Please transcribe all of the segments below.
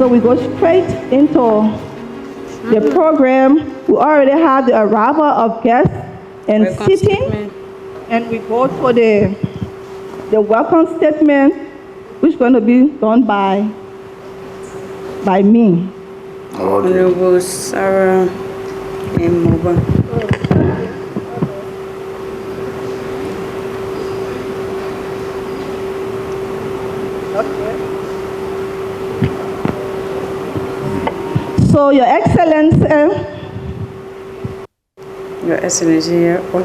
So we go straight into the program. We already have the arrival of guests and sitting, and we go to the welcome statement, which is going to be done by me. Honorable Sarah M. Moba. So, Your Excellency,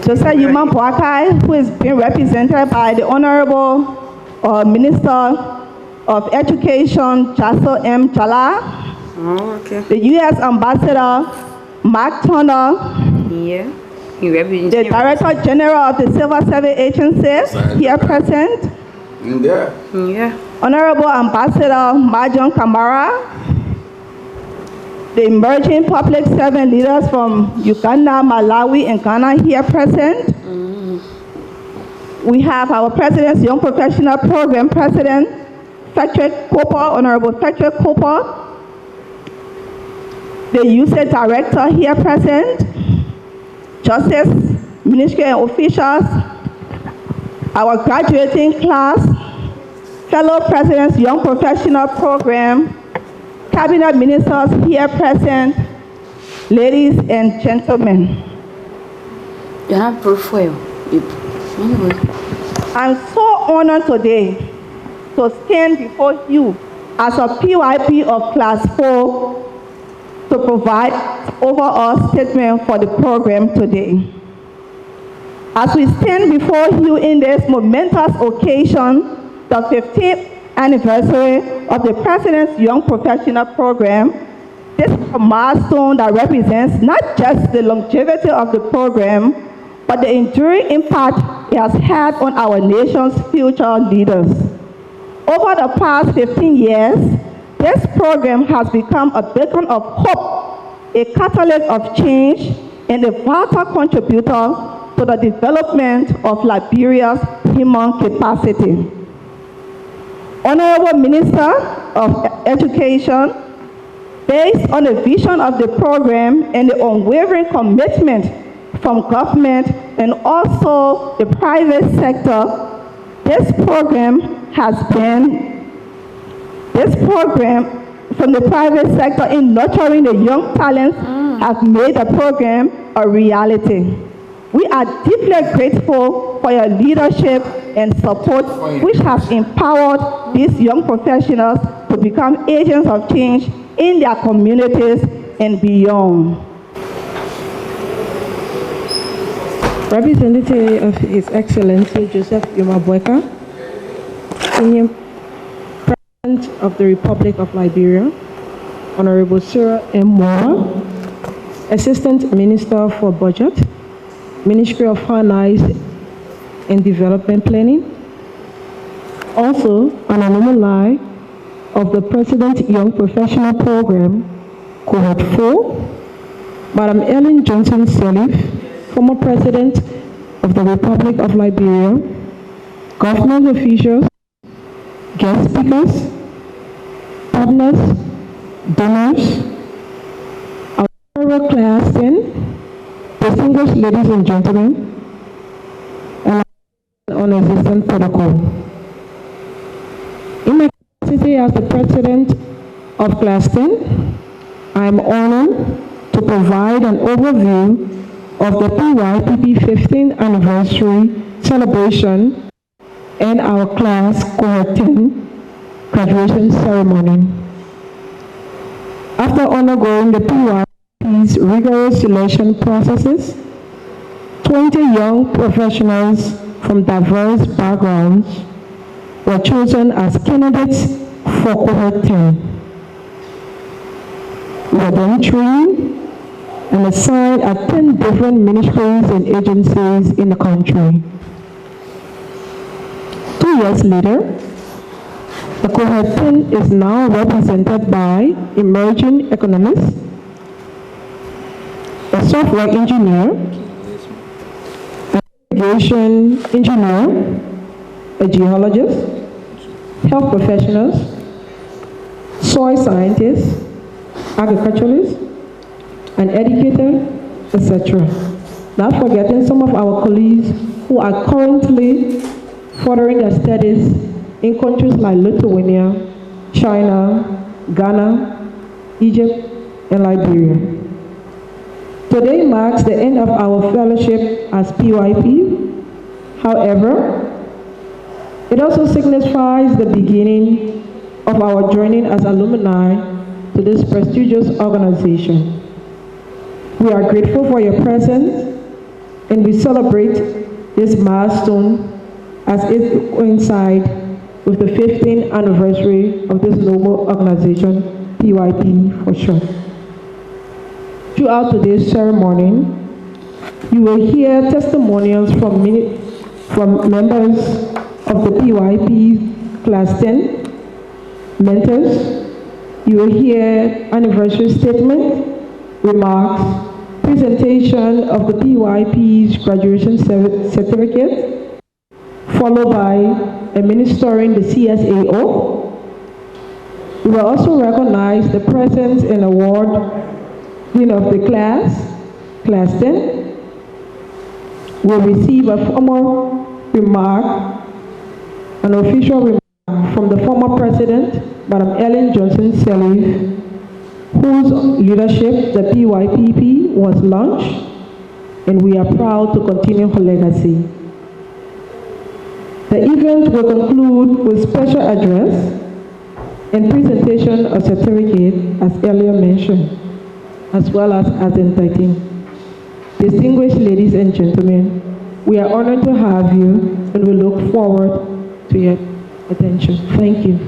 Joseph Yuma Boakai, who is being represented by the Honorable Minister of Education, Jasso M. Jala. Oh, okay. The U.S. Ambassador, Mark Turner. Yeah. The Director General of the Civil Service Agency, here present. Yeah. Honorable Ambassador Marjon Kamara. The emerging public servant leaders from Uganda, Malawi, and Ghana here present. We have our President's Young Professional Program President, Frederick Cooper, Honorable Frederick Cooper. The USAID Director here present. Justice, Ministry and officials. Our graduating class. Fellow President's Young Professional Program. Cabinet ministers here present, ladies and gentlemen. You have profile. I'm so honored today to stand before you as a PYP of Class 4 to provide overall statement for the program today. As we stand before you in this momentous occasion, the 15th anniversary of the President's Young Professional Program, this is a milestone that represents not just the longevity of the program, but the enduring impact it has had on our nation's future leaders. Over the past 15 years, this program has become a beacon of hope, a catalyst of change, and a vital contributor to the development of Liberia's human capacity. Honorable Minister of Education, based on the vision of the program and the unwavering commitment from government and also the private sector, this program from the private sector in nurturing the young talents has made the program a reality. We are deeply grateful for your leadership and support, which has empowered these young professionals to become agents of change in their communities and beyond. Representative of His Excellency Joseph Yuma Boakai, Senior President of the Republic of Liberia, Honorable Sarah M. Moore, Assistant Minister for Budget, Ministry of Finance and Development Planning. Also, an alumni of the President Young Professional Program, Cohort 4, Madam Ellen Johnson Sirleaf, former President of the Republic of Liberia, government officials, guest speakers, partners, donors, our fellow classmates, distinguished ladies and gentlemen, and on existing protocol. In my capacity as the President of Class 10, I am honored to provide an overview of the PYPP 15th anniversary celebration and our class Cohort 10 graduation ceremony. After undergoing the PYPP's rigorous selection processes, 20 young professionals from diverse backgrounds were chosen as candidates for Cohort 10. We were then trained and assigned at 10 different ministries and agencies in the country. 2 years later, the Cohort 10 is now represented by emerging economists, a software engineer, an irrigation engineer, a geologist, health professionals, soil scientist, agriculturalist, an educator, etc. Not forgetting some of our colleagues who are currently furthering their studies in countries like Lithuania, China, Ghana, Egypt, and Liberia. Today marks the end of our fellowship as PYP. However, it also signifies the beginning of our journey as alumni to this prestigious organization. We are grateful for your presence, and we celebrate this milestone as it coincides with the 15th anniversary of this noble organization, PYP for short. Throughout today's ceremony, you will hear testimonials from members of the PYP Class 10, mentors. You will hear anniversary statement, remarks, presentation of the PYP's graduation certificate, followed by administering the CSAO. We will also recognize the presence and award winner of the class, Class 10, will receive a formal remark, an official remark from the former president, Madam Ellen Johnson Sirleaf, whose leadership the PYPP was launched, and we are proud to continue her legacy. The event will conclude with special address and presentation of certificate, as earlier mentioned, as well as indicting. Distinguished ladies and gentlemen, we are honored to have you, and we look forward to your attention. Thank you.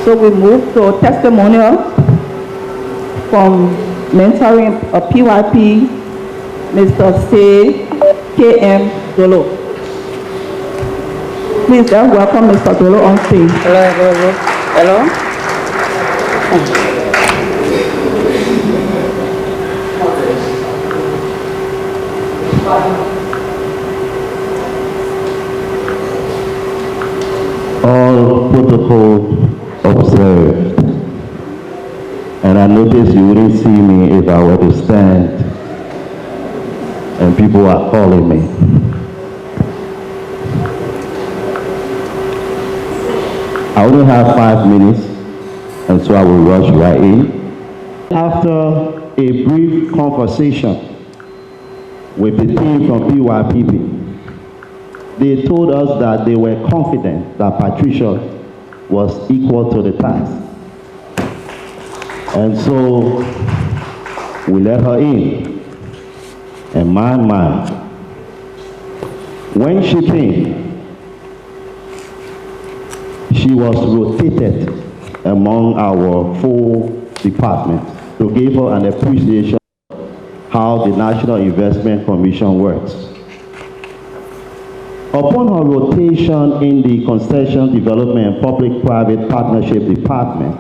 So we move to testimonial from mentoring a PYP, Mr. C. K.M. Dolo. Please welcome Mr. Dolo on stage. Hello. All protocol observed. And I noticed you wouldn't see me if I were to stand and people are calling me. I only have 5 minutes, and so I will rush right in. After a brief conversation with the team from PYPP, they told us that they were confident that Patricia was equal to the task. And so we let her in. And my mind, when she came, she was rotated among our 4 departments to give her an appreciation of how the National Investment Commission works. Upon her rotation in the Concession Development and Public-Private Partnership Department,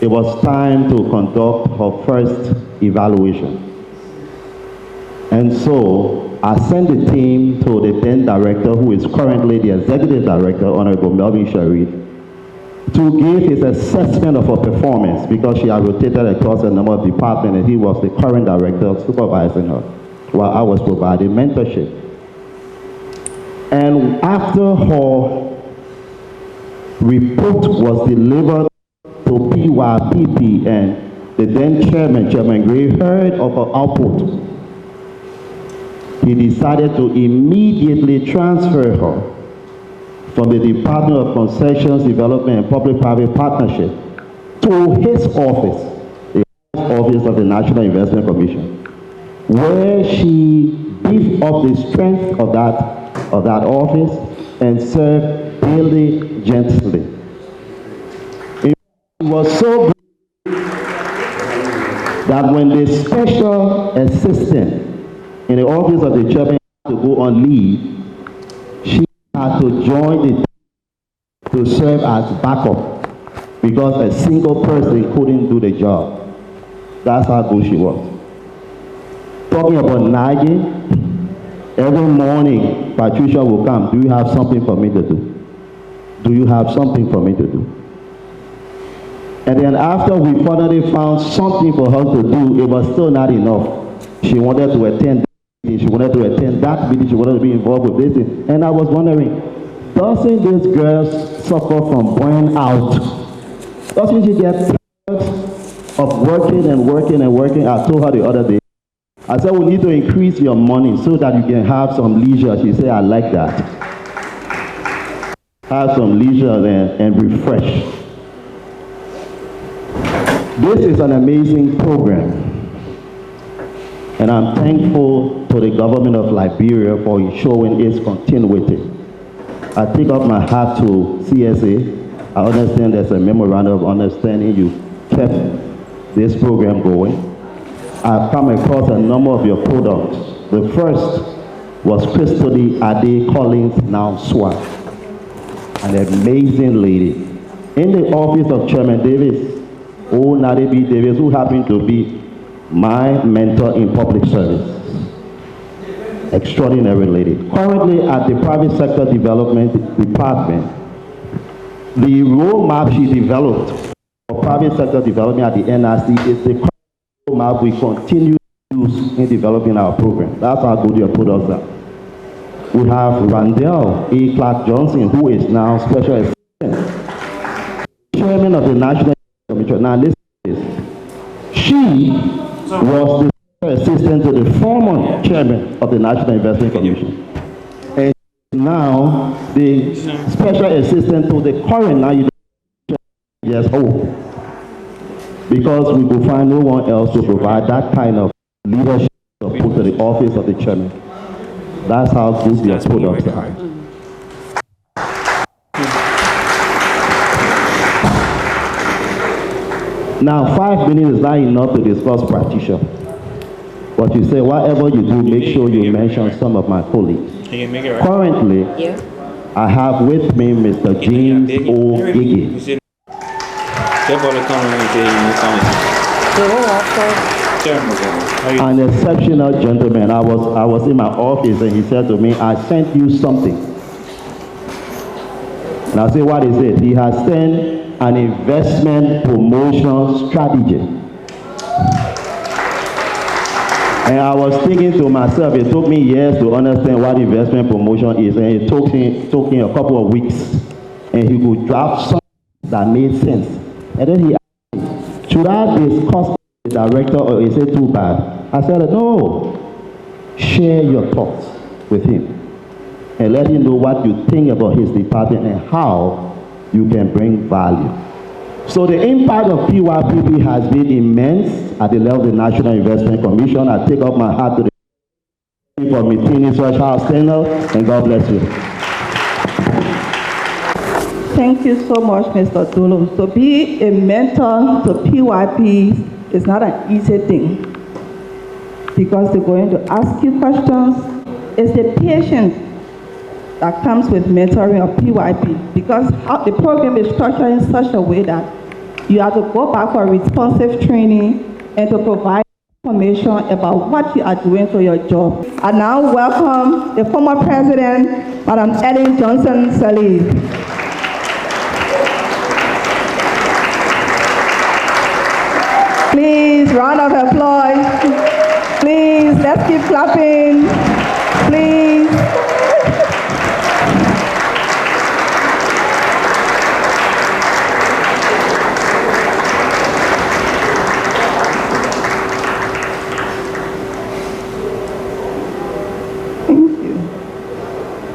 it was time to conduct her first evaluation. And so I sent the team to the then director, who is currently the executive director, Honorable Melvin Sharif, to give his assessment of her performance, because she had rotated across a number of departments and he was the current director supervising her while I was providing mentorship. And after her report was delivered to PYPP and the then Chairman Gray, heard of her output, he decided to immediately transfer her from the Department of Concessions, Development and Public-Private Partnership to his office, the office of the National Investment Commission, where she beefed up the strength of that office and served diligently. It was so good that when the special assistant in the office of the chairman had to go on leave, she had to join the to serve as backup because a single person couldn't do the job. That's how good she was. Talking about nagging, every morning Patricia will come, do you have something for me to do? Do you have something for me to do? And then after we finally found something for her to do, it was still not enough. She wanted to attend this meeting, she wanted to attend that meeting, she wanted to be involved with this. And I was wondering, doesn't this girl suffer from burnout? Doesn't she get tired of working and working and working? I told her the other day, I said, we need to increase your money so that you can have some leisure. She said, I like that. Have some leisure and refresh. This is an amazing program, and I'm thankful to the government of Liberia for showing its continuity. I take up my hat to CSA. I understand there's a memorandum of understanding. You kept this program going. I've come across a number of your products. The first was Christody Ade Collins Now Swan, an amazing lady. In the office of Chairman Davis, Nadi B. Davis, who happened to be my mentor in public service. Extraordinary lady. Currently at the Private Sector Development Department, the roadmap she developed for private sector development at the NRC is the roadmap we continue to use in developing our program. That's how good your products are. We have Randall A. Clark Johnson, who is now Special Assistant, Chairman of the National Commission. Now listen to this. She was the assistant to the former chairman of the National Investment Commission, and now the special assistant to the current now years old, because we could find no one else to provide that kind of leadership put to the office of the chairman. That's how good your products are. Now, 5 minutes is not enough to discuss practitioner. But you say, whatever you do, make sure you mention some of my colleagues. Currently, I have with me Mr. James O. Gigi. An exceptional gentleman. I was in my office and he said to me, I sent you something. And I said, what is it? He has sent an investment promotion strategy. And I was thinking to myself, it took me years to understand what investment promotion is, and it took him a couple of weeks, and he could draft something that made sense. And then he asked me, should I discuss the director or is it too bad? I said, no, share your thoughts with him and let him know what you think about his department and how you can bring value. So the impact of PYPP has been immense at the level of the National Investment Commission. I take up my hat to the for meeting Such House Channel, and God bless you. Thank you so much, Mr. Dolo. To be a mentor to PYP is not an easy thing, because they're going to ask you questions. It's the patience that comes with mentoring of PYP, because the program is structured in such a way that you have to go back for responsive training and to provide information about what you are doing for your job. I now welcome the former president, Madam Ellen Johnson Sirleaf. Please, round of applause. Please, let's keep clapping. Please.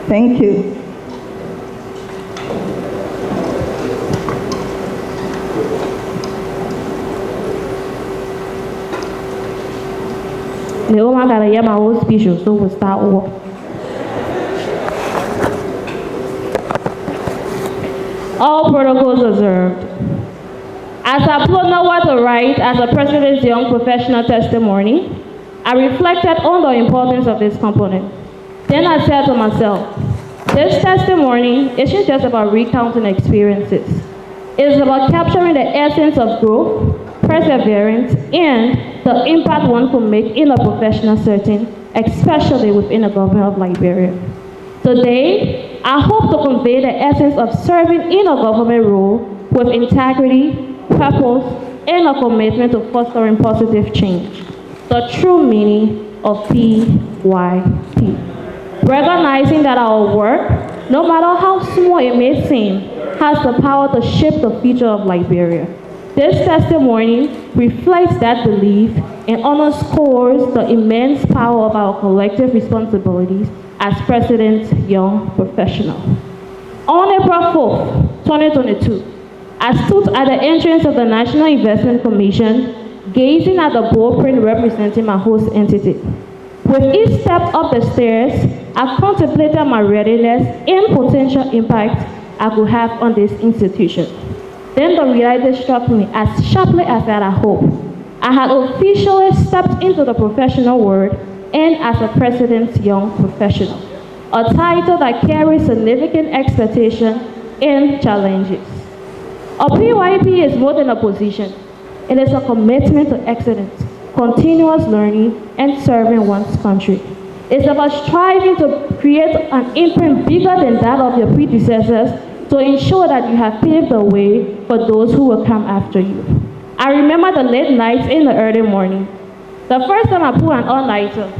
Thank you. The woman got to hear my whole speech, so we'll start over. All protocols observed. As I planned out what to write as a President's Young Professional Testimony, I reflected on the importance of this component. Then I said to myself, this testimony isn't just about recounting experiences. It is about capturing the essence of growth, perseverance, and the impact one could make in a professional setting, especially within the government of Liberia. Today, I hope to convey the essence of serving in a government role with integrity, purpose, and a commitment to fostering positive change. The true meaning of PYP. Recognizing that our work, no matter how small it may seem, has the power to shape the future of Liberia. This testimony reflects that belief and underscores the immense power of our collective responsibilities as President's young professional. On April 4th, 2022, I stood at the entrance of the National Investment Commission, gazing at the blueprint representing my host entity. With each step up the stairs, I contemplated my readiness and potential impact I could have on this institution. Then the reality struck me as sharply as I had hoped. I had officially stepped into the professional world and as a President's young professional, a title that carries significant expectation and challenges. A PYP is more than a position. It is a commitment to excellence, continuous learning, and serving one's country. It's about striving to create an imprint bigger than that of your predecessors to ensure that you have paved the way for those who will come after you. I remember the late nights in the early morning. The first time I put an all-nighter,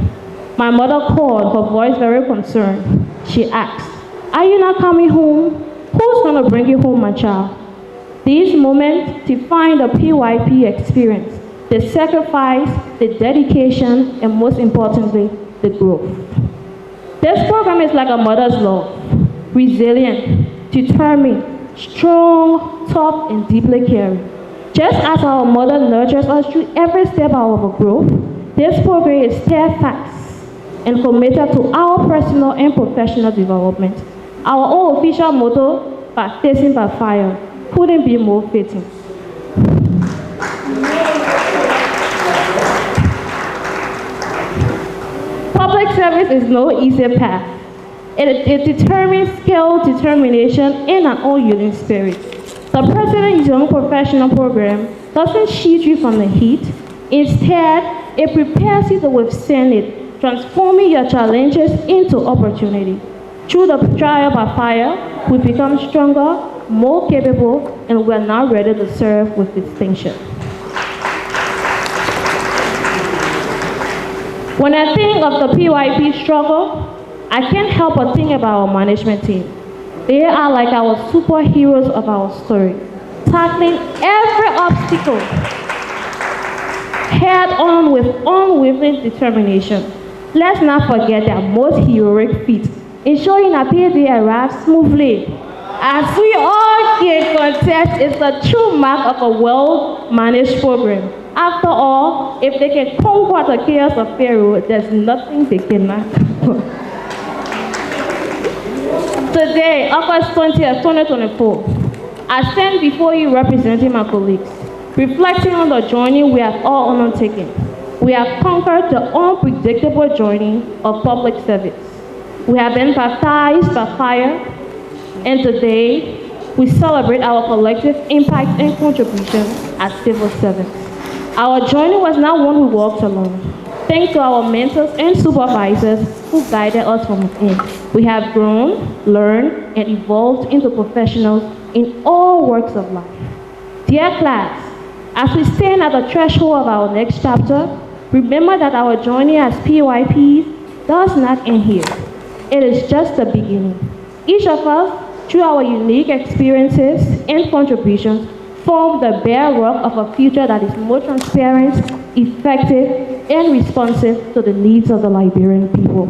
my mother called, her voice very concerned. She asked, "Are you not coming home? Who's going to bring you home, my child?" These moments define the PYP experience, the sacrifice, the dedication, and most importantly, the growth. This program is like a mother's love, resilient, determined, strong, tough, and deeply caring. Just as our mother nurtures us through every step of our growth, this program is steadfast and committed to our personal and professional development. Our own official motto, "Baptizing by fire," couldn't be more fitting. Public service is no easy path. It determines skill, determination, and an unyielding spirit. The President's Young Professional Program doesn't shield you from the heat. Instead, it prepares you to withstand it, transforming your challenges into opportunity. Through the trial by fire, we become stronger, more capable, and we are now ready to serve with distinction. When I think of the PYP struggle, I can't help but think about our management team. They are like our superheroes of our story, tackling every obstacle head on with unwavering determination. Let's not forget their most heroic feat, ensuring that payday arrives smoothly. As we all can contest, it's a true mark of a well-managed program. After all, if they can conquer the chaos of Pharaoh, there's nothing they cannot do. Today, August 20th, 2024, I stand before you representing my colleagues, reflecting on the journey we have all undertaken. We have conquered the unpredictable journey of public service. We have been baptized by fire, and today, we celebrate our collective impact and contribution as civil servants. Our journey was not one we walked alone. Thanks to our mentors and supervisors who guided us from within, we have grown, learned, and evolved into professionals in all walks of life. Dear class, as we stand at the threshold of our next chapter, remember that our journey as PYPs does not end here. It is just the beginning. Each of us, through our unique experiences and contributions, form the bedrock of a future that is more transparent, effective, and responsive to the needs of the Liberian people.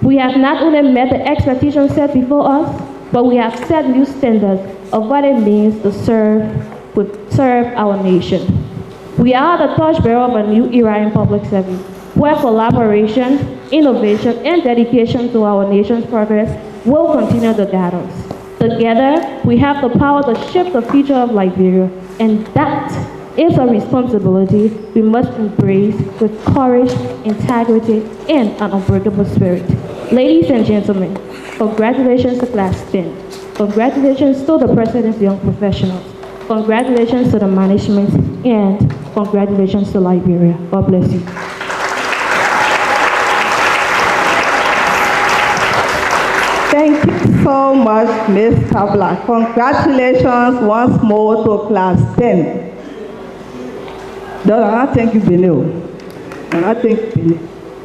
We have not only met the expectations set before us, but we have set new standards of what it means to serve our nation. We are the torchbearer of a new era in public service, where collaboration, innovation, and dedication to our nation's progress will continue to guide us. Together, we have the power to shape the future of Liberia, and that is a responsibility we must embrace with courage, integrity, and an unbreakable spirit. Ladies and gentlemen, congratulations to Class 10. Congratulations to the President's Young Professionals. Congratulations to the management, and congratulations to Liberia. God bless you. Thank you. so much, Ms. Kabla. Congratulations once more to Class 10. No, I thank you, Benio. I thank you.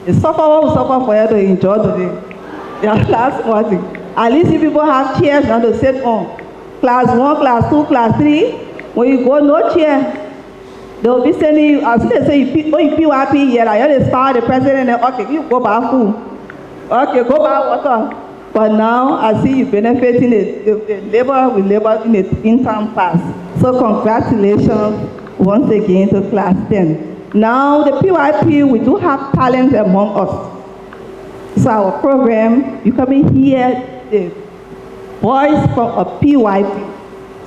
The suffer will suffer for you to enjoy today. Yeah, that's one thing. At least if people have chairs now to sit on. Class 1, Class 2, Class 3, when you go, no chair. They'll be sending you, as they say, you PYP here, you inspire the president, and okay, you go back food. Okay, go back water. But now I see you benefiting the labor with labor in the intern class. So congratulations once again to Class 10. Now the PYP, we do have talent among us. So our program, you come in here, the boys from a PYP.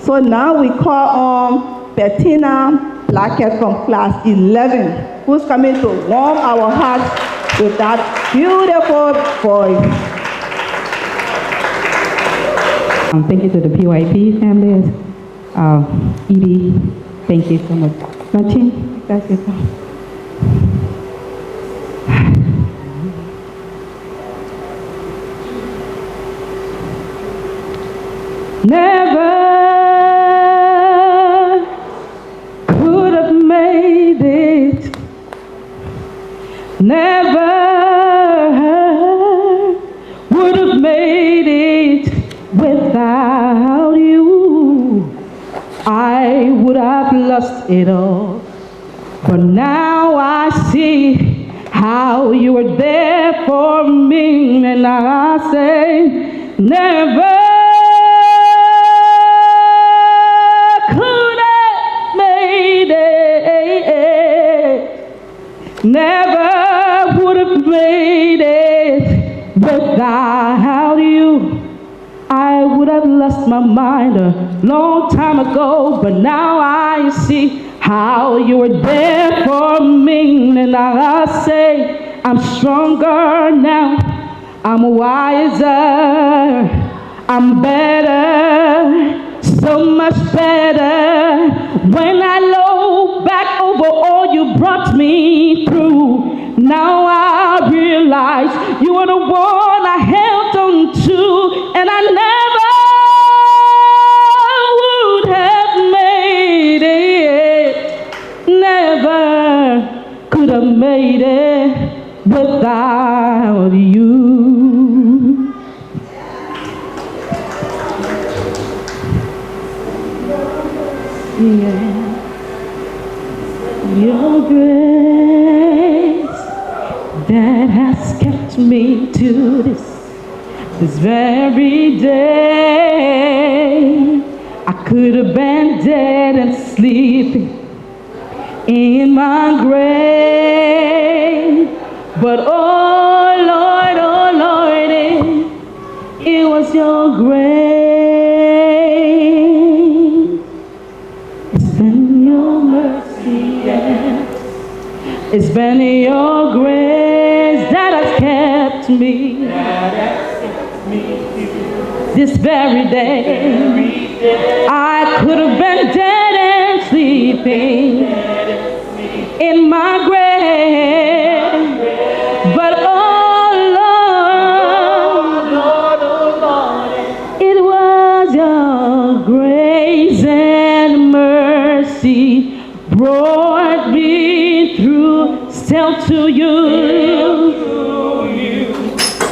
So now we call on Bettina Blackett from Class 11, who's coming to warm our hearts with that beautiful voice. Thank you to the PYP families. Edie, thank you so much. Martin, that's it. Never could have made it. Never would have made it without you. I would have lost it all. But now I see how you were there for me, and I say, never could have made it. Never would have made it without you. I would have lost my mind a long time ago, but now I see how you were there for me, and I say I'm stronger now, I'm wiser, I'm better, so much better. When I look back over all you brought me through, now I realize you were the one I held on to, and I never would have made it. Never could have made it without you. Yeah. Your grace that has kept me to this very day. I could have been dead and sleeping in my grave, but oh Lord, it was your grace. It's been your mercy, yeah. It's been your grace that has kept me, this very day. I could have been dead and sleeping in my grave, but oh Lord, it was your grace and mercy brought me through, still to you.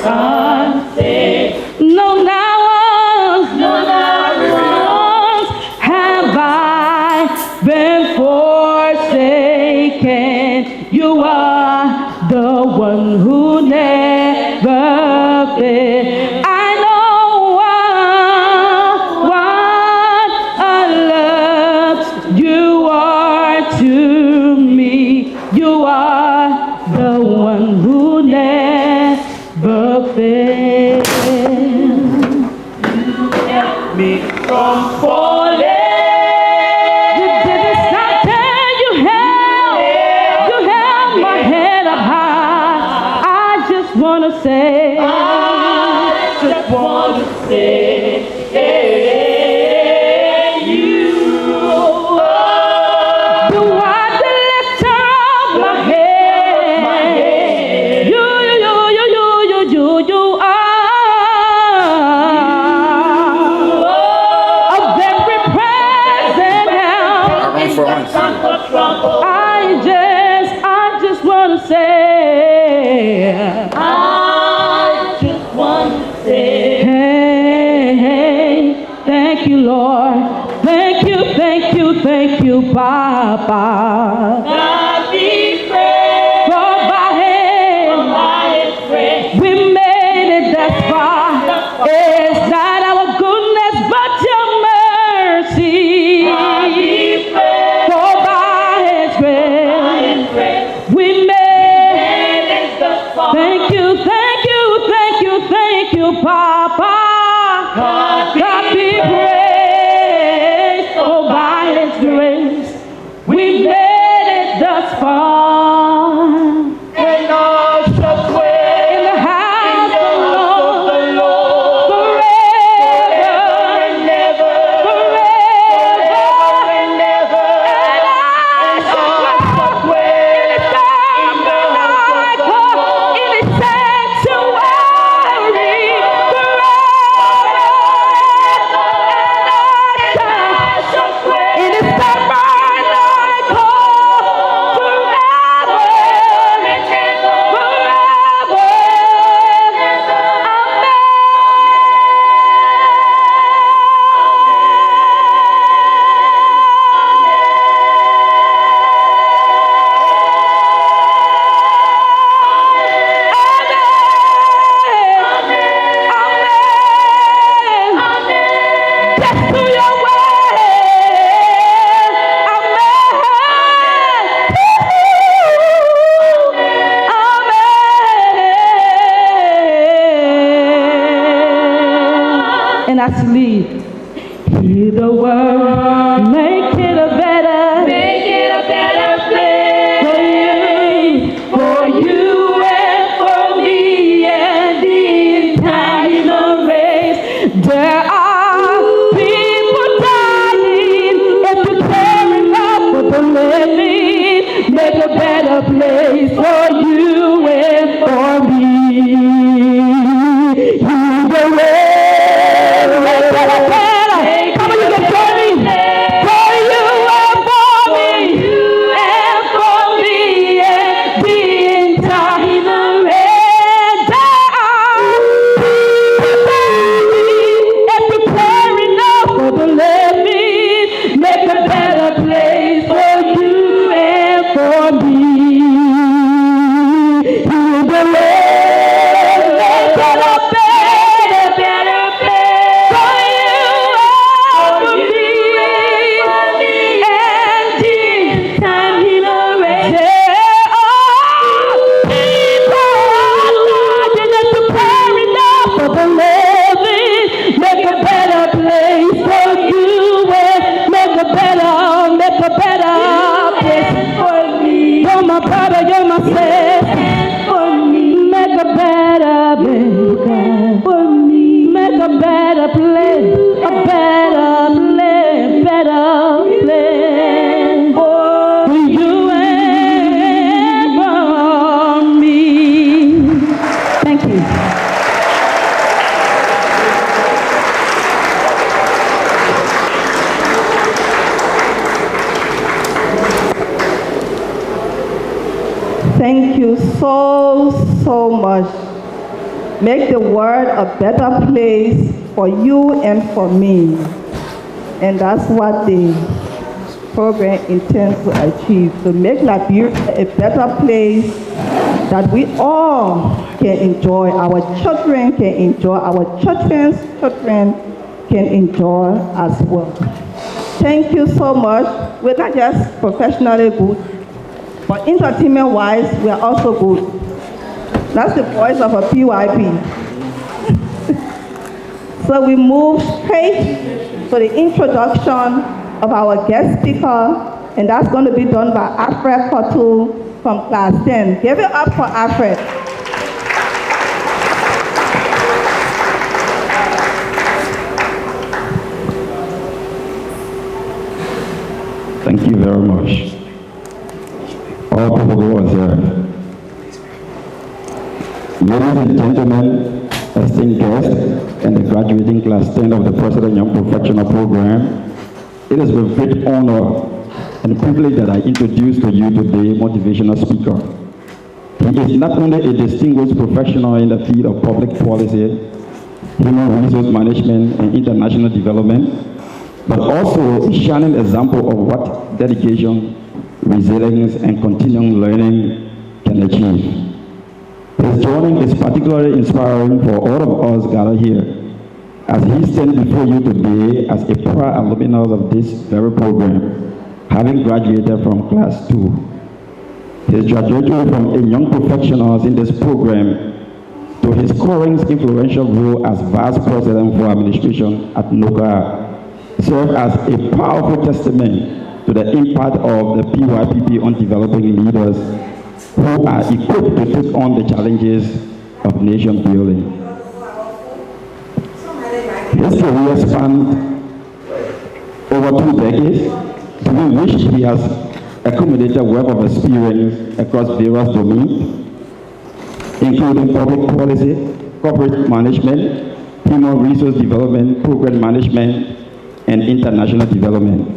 God said, no, now once have I been forsaken. You are the one who never failed. I know what a love you are to me. You are the one who never failed. Me from falling. You didn't stop there, you held my head up high. I just wanna say, you are the lifter of my head. You are. thank you, Papa. God be praised. For by His grace. we made it thus far. It's not our goodness, but your mercy. God be praised. For by His grace, we made it thus far. Thank you, thank you, thank you, thank you, Papa. God be praised. For by His grace, we made it thus far. And all shall dwell In the house of the Lord, Lord forever and ever, forever and ever. and I shall dwell in the tabernacle, in the sanctuary forever, and I shall dwell in the tabernacle forever, and I sleep. Hear the word, make it a better place for you and for me and the entire human race. There are people dying. If you care enough for the living, make a better place for you and for me. Hear the word, make it a better. Come on, you can join me. For you and for me, and for me and the entire human race. There are people dying. If you care enough for the living, make a better place for you and for me. Hear the word, make it a better place for you and for me and the entire human race. There are people dying. If you care enough for the living, make a better place for you and make a better place for me. You're my brother, you're my sister. For me, make a better place for me. Make a better place, a better place for you and for me. Thank you. Thank you so much. Make the world a better place for you and for me. And that's what the program intends to achieve, to make Liberia a better place that we all can enjoy. Our children can enjoy, our children's children can enjoy as well. Thank you so much. We're not just professionally good, but entertainment-wise, we are also good. That's the voice of a PYP. So we move straight to the introduction of our guest speaker, and that's going to be done by Alfred Kotu from Class 10. Give it up for Alfred. Thank you very much. All people who are here. Ladies and gentlemen, esteemed guests, and the graduating class 10 of the President Young Professional Program, it is with great honor and privilege that I introduce to you today motivational speaker. He is not only a distinguished professional in the field of public policy, human resource management, and international development, but also a shining example of what dedication, resilience, and continuing learning can achieve. His journey is particularly inspiring for all of us gathered here, as he stands before you today as a proud alumnus of this very program, having graduated from Class 2. His trajectory from a young professional in this program to his current influential role as Vice President for Administration at NOCA serves as a powerful testament to the impact of the PYPP on developing leaders who are equipped to take on the challenges of nation building. His career spanned over 2 decades, during which he has accumulated a wealth of experience across various domains, including public policy, corporate management, human resource development, program management, and international development.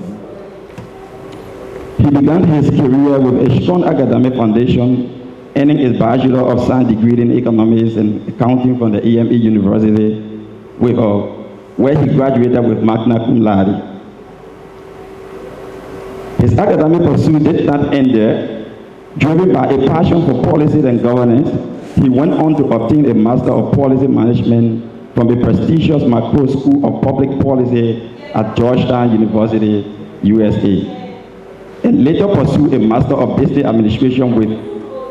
He began his career with a strong academic foundation, earning his Bachelor of Science degree in Economics and Accounting from the AME University, where he graduated with magna cum laude. His academic pursuit did not end there. Driven by a passion for policy and governance, he went on to obtain a Master of Policy Management from the prestigious Macro School of Public Policy at Georgetown University, USA, and later pursued a Master of Business Administration with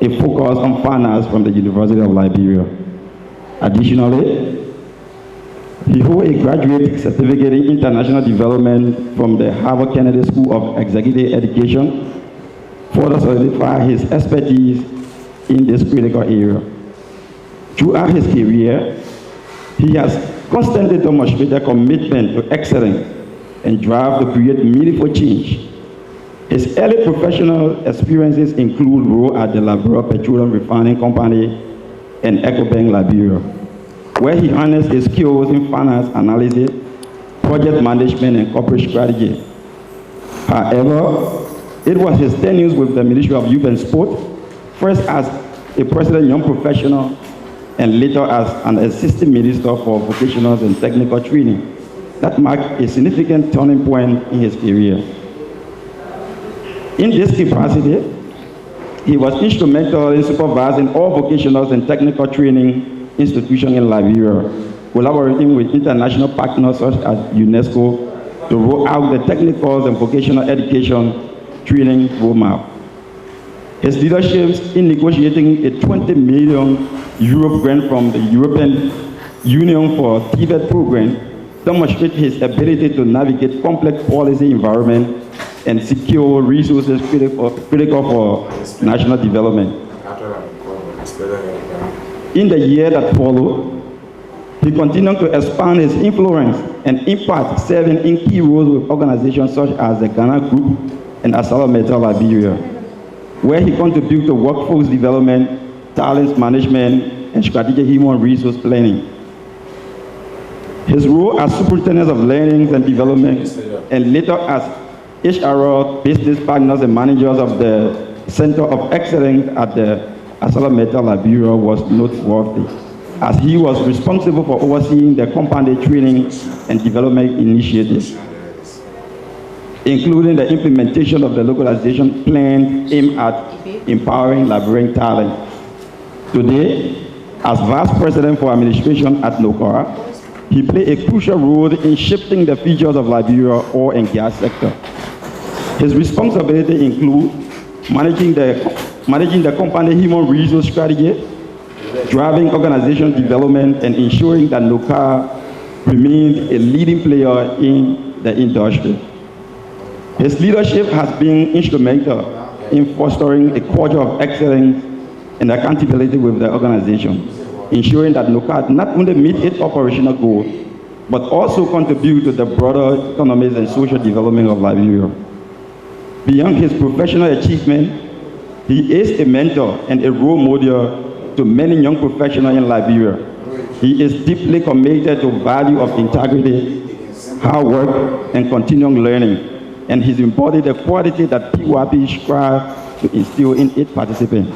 a focus on finance from the University of Liberia. Additionally, he holds a graduate certificate in international development from the Harvard Kennedy School of Executive Education, further solidify his expertise in this critical area. Throughout his career, he has constantly demonstrated commitment to excellence and drive to create meaningful change. His early professional experiences include roles at the Liberia Petroleum Refining Company and EcoBank Liberia, where he harnessed his skills in finance analysis, project management, and corporate strategy. However, it was his tenures with the Ministry of Youth and Sport, first as a president young professional, and later as an assistant minister for vocational and technical training, that marked a significant turning point in his career. In this capacity, he was instrumental in supervising all vocational and technical training institutions in Liberia, collaborating with international partners such as UNESCO to roll out the technical and vocational education training roadmap. His leadership in negotiating a 20 million euro grant from the European Union for TVET program demonstrates his ability to navigate complex policy environment and secure resources critical for national development. In the year that followed, he continued to expand his influence and impact, serving in key roles with organizations such as the Ghana Group and ArcelorMittal Liberia, where he contributed to workforce development, talent management, and strategic human resource planning. His role as Superintendent of Learning and Development, and later as HR business partners and managers of the Center of Excellence at the ArcelorMittal Liberia was noteworthy, as he was responsible for overseeing the company training and development initiatives, including the implementation of the localization plan aimed at empowering Liberian talent. Today, as Vice President for Administration at NOCA, he played a crucial role in shaping the features of Liberia oil and gas sector. His responsibility include managing the company human resource strategy, driving organization development, and ensuring that NOCA remains a leading player in the industry. His leadership has been instrumental in fostering a culture of excellence and accountability with the organization, ensuring that NOCA not only meet its operational goals, but also contribute to the broader economic and social development of Liberia. Beyond his professional achievement, he is a mentor and a role model to many young professionals in Liberia. He is deeply committed to value of integrity, hard work, and continuing learning, and he's embodied the quality that PYP strives to instill in its participants.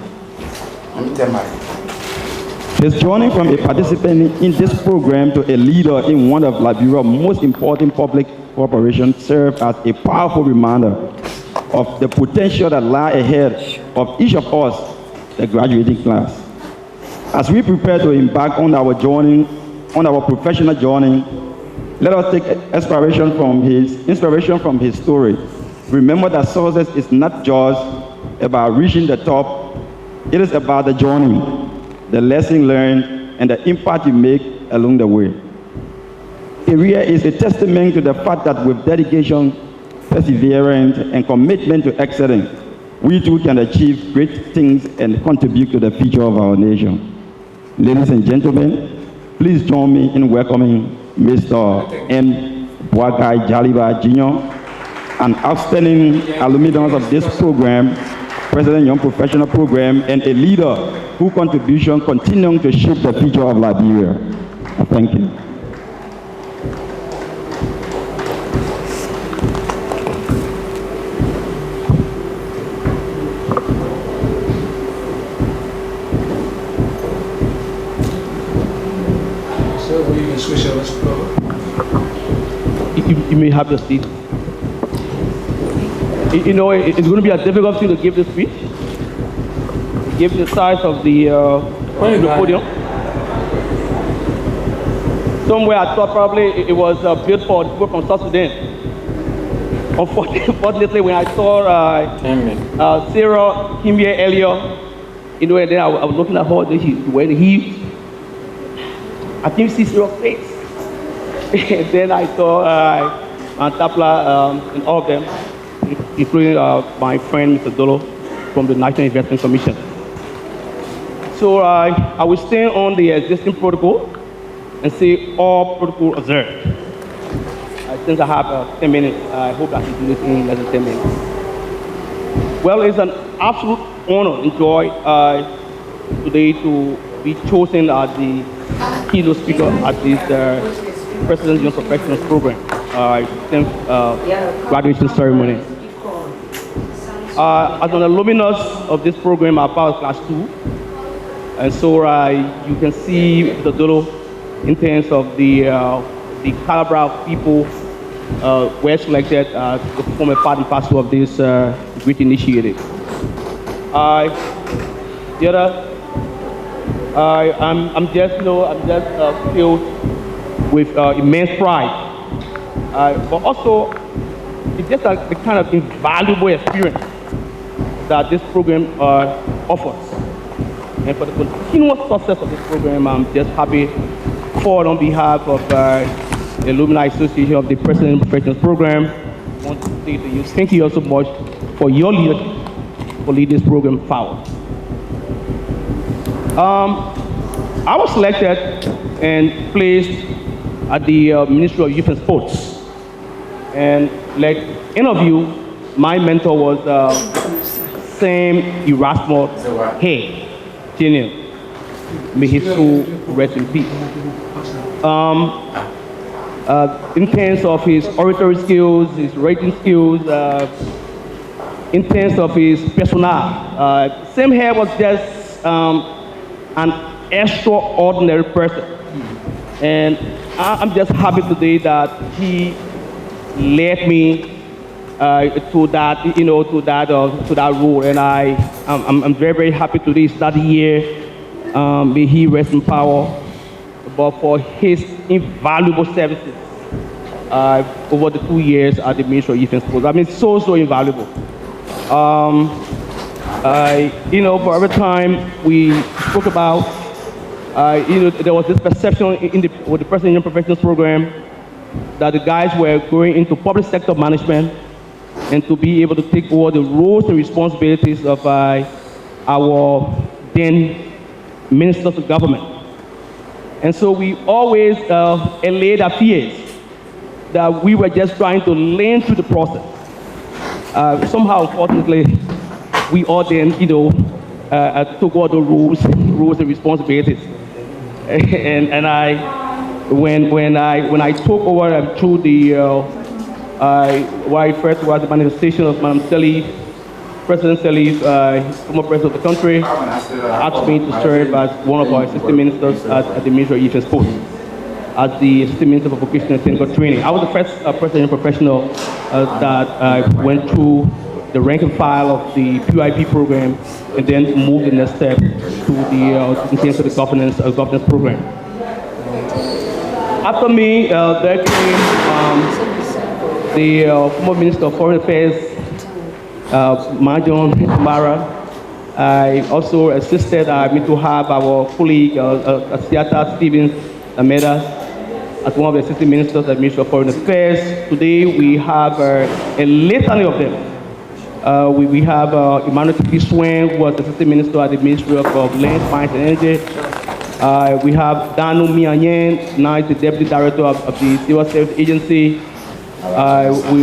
His journey from a participant in this program to a leader in one of Liberia's most important public cooperation serve as a powerful reminder of the potential that lies ahead of each of us, the graduating class. As we prepare to embark on our journey, on our professional journey, let us take inspiration from his story. Remember that success is not just about reaching the top, it is about the journey, the lesson learned, and the impact you make along the way. Career is a testament to the fact that with dedication, perseverance, and commitment to excellence, we too can achieve great things and contribute to the future of our nation. Ladies and gentlemen, please join me in welcoming Mr. M. Boakai Jaliba Jr., an outstanding alumnus of this program, President Young Professional Program, and a leader whose contribution continuing to shape the future of Liberia. Thank you. So you can switch over. You may have your seat. You know, it's going to be a difficult thing to give this speech. Given the size of the podium. Somewhere I thought probably it was built for people from South Sudan. Unfortunately, when I saw Sarah came here earlier, you know, and then I was looking at her, she's wearing heels. I didn't see Sarah's face. And then I saw Tapla and all of them, including my friend Mr. Dolo from the National Investment Commission. So I will stand on the existing protocol and say all protocol observed. Since I have 10 minutes, I hope I can do this in less than 10 minutes. Well, it's an absolute honor and joy today to be chosen as the keynote speaker at this President's Young Professionals Program, 10th graduation ceremony. As an alumnus of this program, I'm part of class 2, and so you can see the Dolo in terms of the caliber of people were selected to form a part and parcel of this great initiative. I'm just filled with immense pride, but also it's just the kind of invaluable experience that this program offers. And for the continuous success of this program, I'm just happy for on behalf of the Alumni Association of the President Professionals Program. I want to say to you, thank you all so much for your leadership, for leading this program forward. I was selected and placed at the Ministry of Youth and Sports. And like any of you, my mentor was Sam Erasmus Hay, Jr. May his soul rest in peace. In terms of his oratory skills, his writing skills, in terms of his personnel, Sam Hay was just an extraordinary person. And I'm just happy today that he led me to that, to that role. And I'm very, very happy today. It's that year. May he rest in power. But for his invaluable services over the 2 years at the Ministry of Youth and Sports, I mean, so invaluable. For every time we spoke about, there was this perception with the President Young Professionals Program that the guys were going into public sector management and to be able to take over the roles and responsibilities of our then ministers of government. And so we always allayed our fears that we were just trying to learn through the process. Somehow, unfortunately, we all then, took all the rules and responsibilities. And when I took over through the what I refer to as the manifestation of Madam Salif, President Salif, former president of the country, asked me to serve as one of our assistant ministers at the Ministry of Youth and Sports. as the Assistant Minister for Vocational and Technical Training. I was the first president professional that went through the rank and file of the PYP program and then moved the next step to the in terms of the governance program. After me, there came the former Minister of Foreign Affairs, Majon Mara. I also assisted me to have our colleague, Asiata Stevens Ameda, as one of the assistant ministers at the Ministry of Foreign Affairs. Today we have a litany of them. We have Emmanuel T. Swain, who was assistant minister at the Ministry of Land, Mines and Energy. We have Danu Mianyen, now is the deputy director of the Civil Service Agency.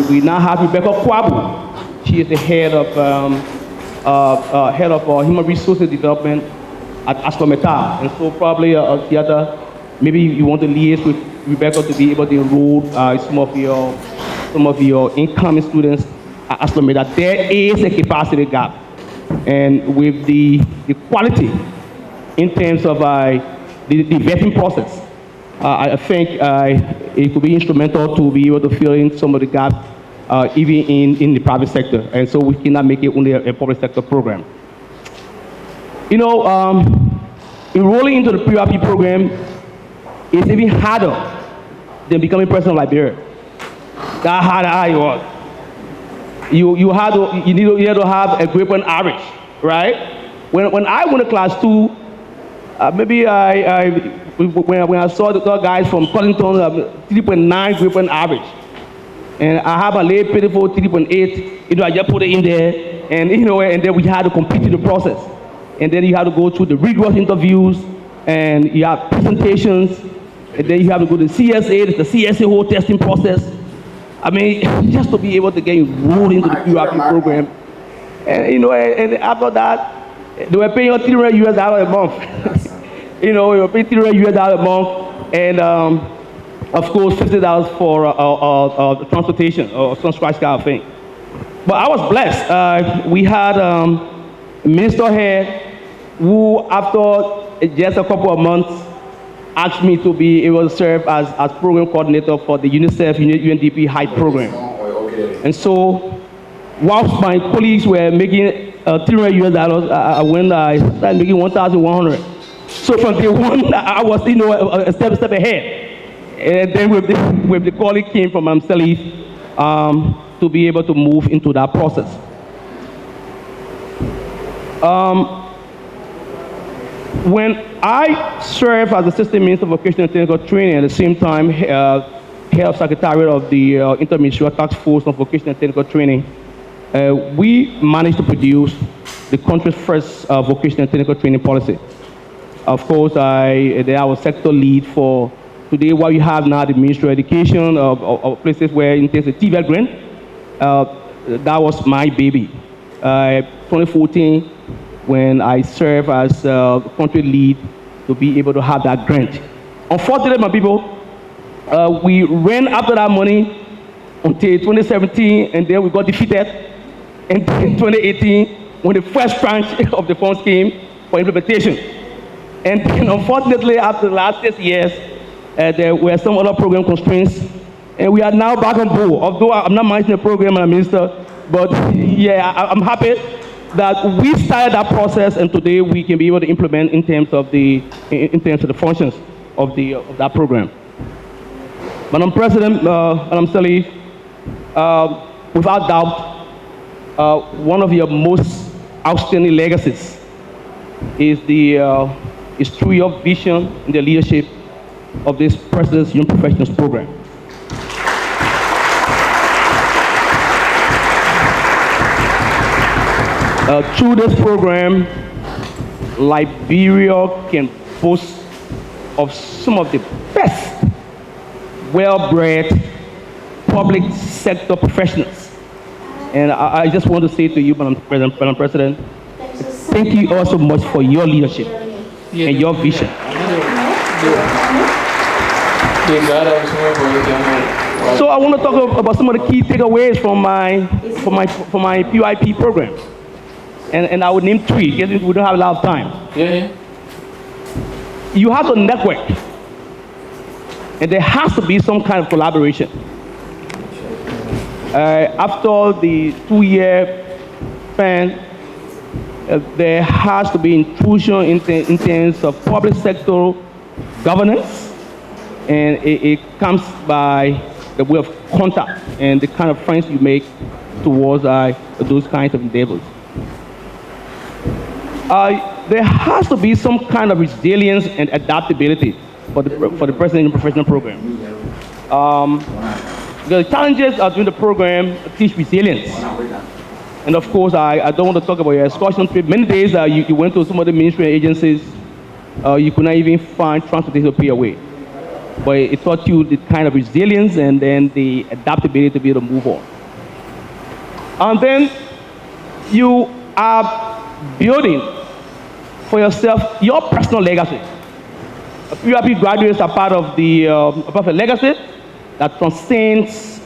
We now have Rebecca Kwabu. She is the head of Human Resources Development at ArcelorMittal. And so probably Theater, maybe you want to liaise with Rebecca to be able to enroll some of your incoming students at ArcelorMittal. There is a capacity gap, and with the quality in terms of the vetting process, I think it could be instrumental to be able to fill in some of the gaps even in the private sector, and so we cannot make it only a public sector program. You know, enrolling into the PYP program is even harder than becoming president of Liberia. That's how it was. You had to have a grade point average, right? When I went to class 2, maybe when I saw the guys from Collington, 3.9 grade point average. And I have a late pitiful 3.8, you know, I just put it in there, and you know, and then we had to complete the process. And then you have to go through the rigorous interviews, and you have presentations, and then you have to go to CSA, the CSA whole testing process. I mean, just to be able to get enrolled into the PYP program. And you know, and after that, they were paying us $300 a month. You know, we were paying $300 a month, and of course, $50 for transportation or some scratch kind of thing. But I was blessed. We had a minister here who, after just a couple of months, asked me to be able to serve as program coordinator for the UNICEF UNDP Height program. And so, whilst my colleagues were making $300, when I started making 1,100. So from day one, I was, you know, a step ahead. And then with the colleague came from Salif to be able to move into that process. When I served as Assistant Minister of Vocational and Technical Training, at the same time, Head of Secretariat of the Interministerial Task Force on Vocational and Technical Training, we managed to produce the country's first vocational and technical training policy. Of course, I was sector lead for today what we have now, the Ministry of Education, of places where in terms of TVET grant, that was my baby. 2014, when I served as country lead to be able to have that grant. Unfortunately, my people, we ran after that money until 2017, and then we got defeated. And in 2018, when the first tranche of the funds came for implementation. And then, unfortunately, after the last 6 years, there were some other program constraints, and we are now back on board. Although I'm not managing the program, I'm a minister, but yeah, I'm happy that we started that process, and today we can be able to implement in terms of the functions of that program. Madam President, Madam Salif, without doubt, one of your most outstanding legacies is through your vision and the leadership of this President's Young Professionals Program. Through this program, Liberia can boast of some of the best well-bred public sector professionals. And I just want to say to you, Madam President, thank you all so much for your leadership and your vision. So I want to talk about some of the key takeaways from my PYP program. And I would name 3, because we don't have a lot of time. You have to network. And there has to be some kind of collaboration. After the 2-year span, there has to be intrusion in terms of public sector governance, and it comes by the way of contact and the kind of friends you make towards those kinds of endeavors. There has to be some kind of resilience and adaptability for the person in the professional program. The challenges during the program teach resilience. And of course, I don't want to talk about your excursion trip. Many days you went to some of the ministry agencies, you could not even find transportation to pay away. But it taught you the kind of resilience and then the adaptability to be able to move on. And then you are building for yourself your personal legacy. PYPP graduates are part of a legacy that transcends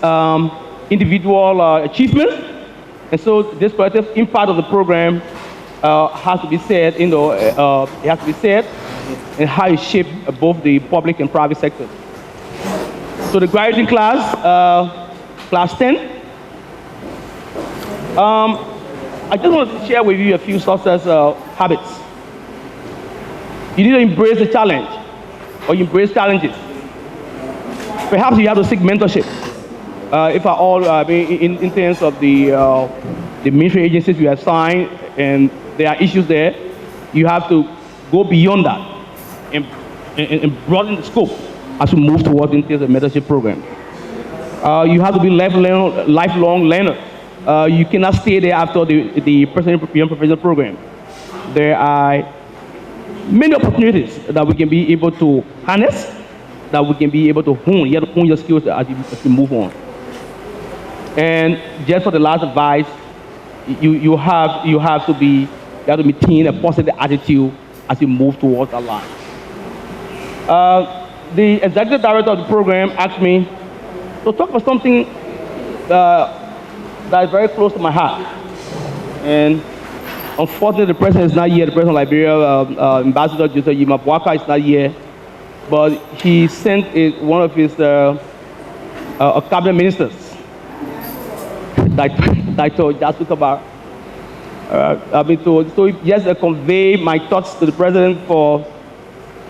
individual achievements. And so this collective impact of the program has to be said, it has to be said and how it shaped both the public and private sectors. So the graduating class, class 10, I just want to share with you a few success habits. You need to embrace the challenge, or embrace challenges. Perhaps you have to seek mentorship. If at all, in terms of the ministry agencies you have signed, and there are issues there, you have to go beyond that and broaden the scope as we move towards in terms of mentorship program. You have to be lifelong learner. You cannot stay there after the young professional program. There are many opportunities that we can be able to harness, that we can be able to hone. You have to hone your skills as you move on. And just for the last advice, you have to maintain a positive attitude as you move towards our life. The executive director of the program asked me to talk about something that is very close to my heart. And unfortunately, the president is not here. The president of Liberia, Ambassador Joseph Yimabwaka, is not here. But he sent one of his cabinet ministers that I told just to come out. So yes, I convey my thoughts to the president for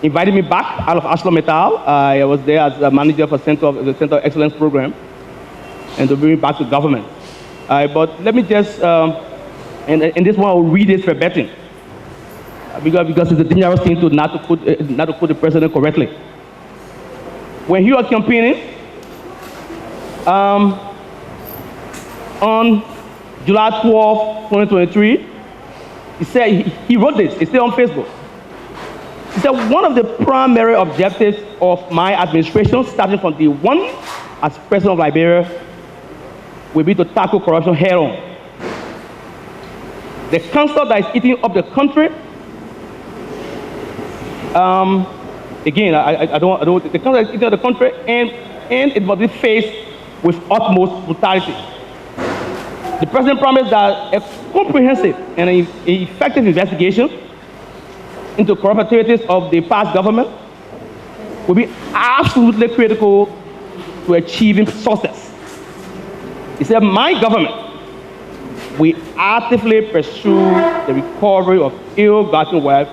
inviting me back out of Ashland Metal. I was there as a manager for the Center of Excellence Program, and to bring me back to government. But let me just, and this one I will read it verbatim, because it's a dangerous thing to not to put the president correctly. When he was campaigning, on July 12, 2023, he said, he wrote this, it's still on Facebook. He said, one of the primary objectives of my administration, starting from day one as president of Liberia, will be to tackle corruption head on. The cancer that is eating up the country, again, I don't, the cancer that is eating up the country, and it must be faced with utmost brutality. The president promised that a comprehensive and an effective investigation into corrupt activities of the past government will be absolutely critical to achieving success. He said, my government will actively pursue the recovery of ill-gotten wealth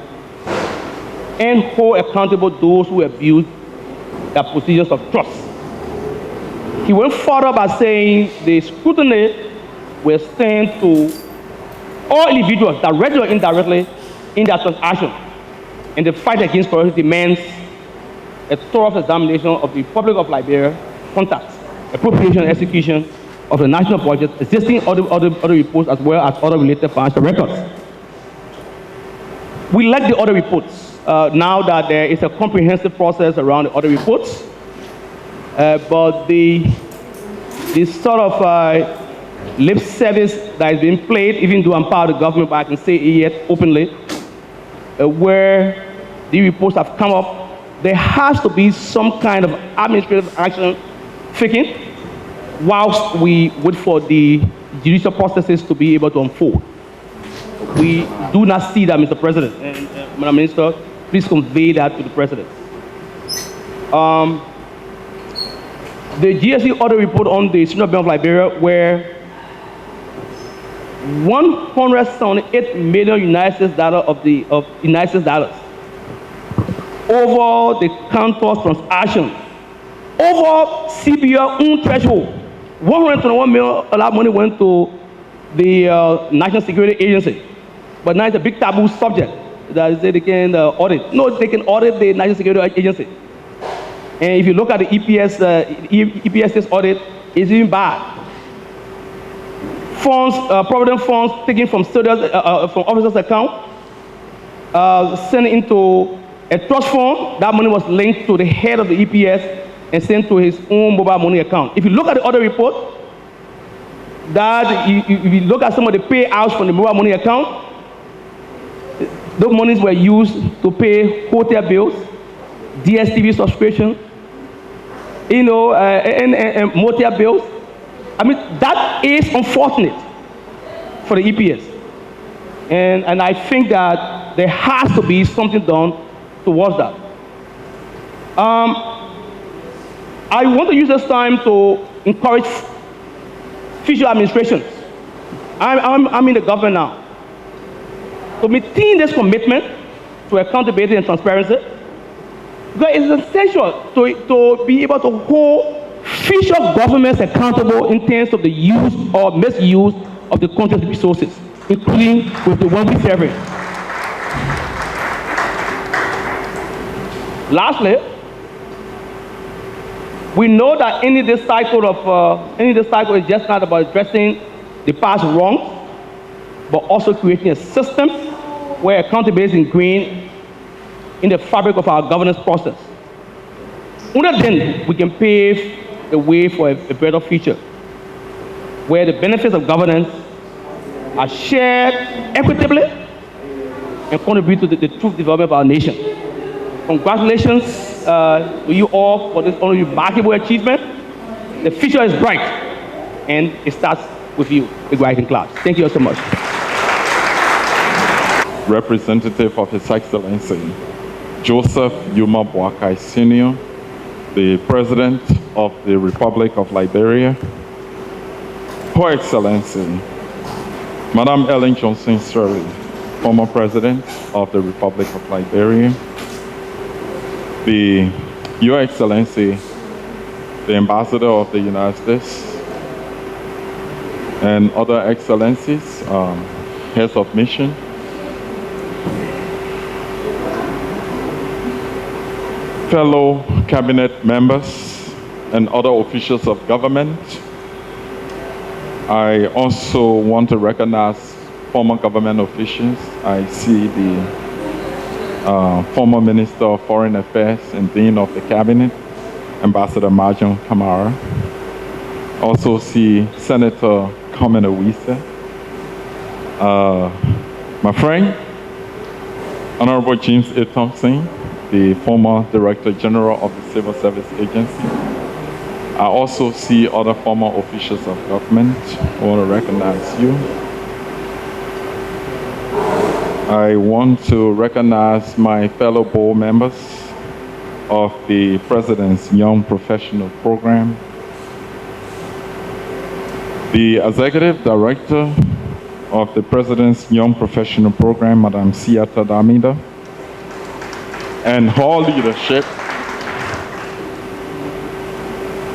and hold accountable those who abuse their positions of trust. He went further by saying the scrutiny will extend to all individuals, directly or indirectly, in their transaction. And the fight against corruption demands a thorough examination of the Republic of Liberia contacts, appropriation and execution of the national budget, existing other reports, as well as other related financial records. We like the other reports now that there is a comprehensive process around the other reports, but the sort of lip service that is being played, even though I'm part of the government, but I can say it yet openly, where the reports have come up, there has to be some kind of administrative action taken whilst we wait for the judicial processes to be able to unfold. We do not see that, Mr. President, and Madam Minister, please convey that to the President. the GSE audit report on the Central Bank of Liberia, where $178 million United States dollars of United States dollars over the counter transaction, over CBR own threshold. $121 million money went to the National Security Agency, but now it's a big taboo subject that they can audit. No, they can audit the National Security Agency. And if you look at the EPS's audit, it's even bad. Funds, provident funds taken from students, from officers' account, sent into a trust fund. That money was linked to the head of the EPS and sent to his own mobile money account. If you look at the audit report, that if you look at some of the payouts from the mobile money account, those monies were used to pay hotel bills, DSTV subscription, and motel bills. I mean, that is unfortunate for the EPS. And I think that there has to be something done towards that. I want to use this time to encourage future administrations. I'm in the government now. To maintain this commitment to accountability and transparency, because it's essential to be able to hold future governments accountable in terms of the use or misuse of the country's resources, including with the one we're serving. Lastly, we know that any of this cycle is just not about addressing the past wrongs, but also creating a system where accountability is ingrained in the fabric of our governance process. Only then we can pave the way for a better future, where the benefits of governance are shared equitably and contribute to the true development of our nation. Congratulations to you all for this remarkable achievement. The future is bright, and it starts with you, the graduating class. Thank you all so much. Representative of His Excellency Joseph Yuma Boakai Sr., the President of the Republic of Liberia, Her Excellency Madam Ellen Johnson Sirleaf, former President of the Republic of Liberia, Your Excellency, the Ambassador of the United States, and other excellencies, heads of mission, fellow cabinet members, and other officials of government. I also want to recognize former government officials. I see the former Minister of Foreign Affairs and Dean of the Cabinet, Ambassador Marjon Kamara. Also see Senator Carmen Owisa. My friend, Honorable James A. Thompson, the former Director General of the Civil Service Agency. I also see other former officials of government. I want to recognize you. I want to recognize my fellow board members of the President's Young Professional Program, the Executive Director of the President's Young Professional Program, Madam Siata Damida, and her leadership.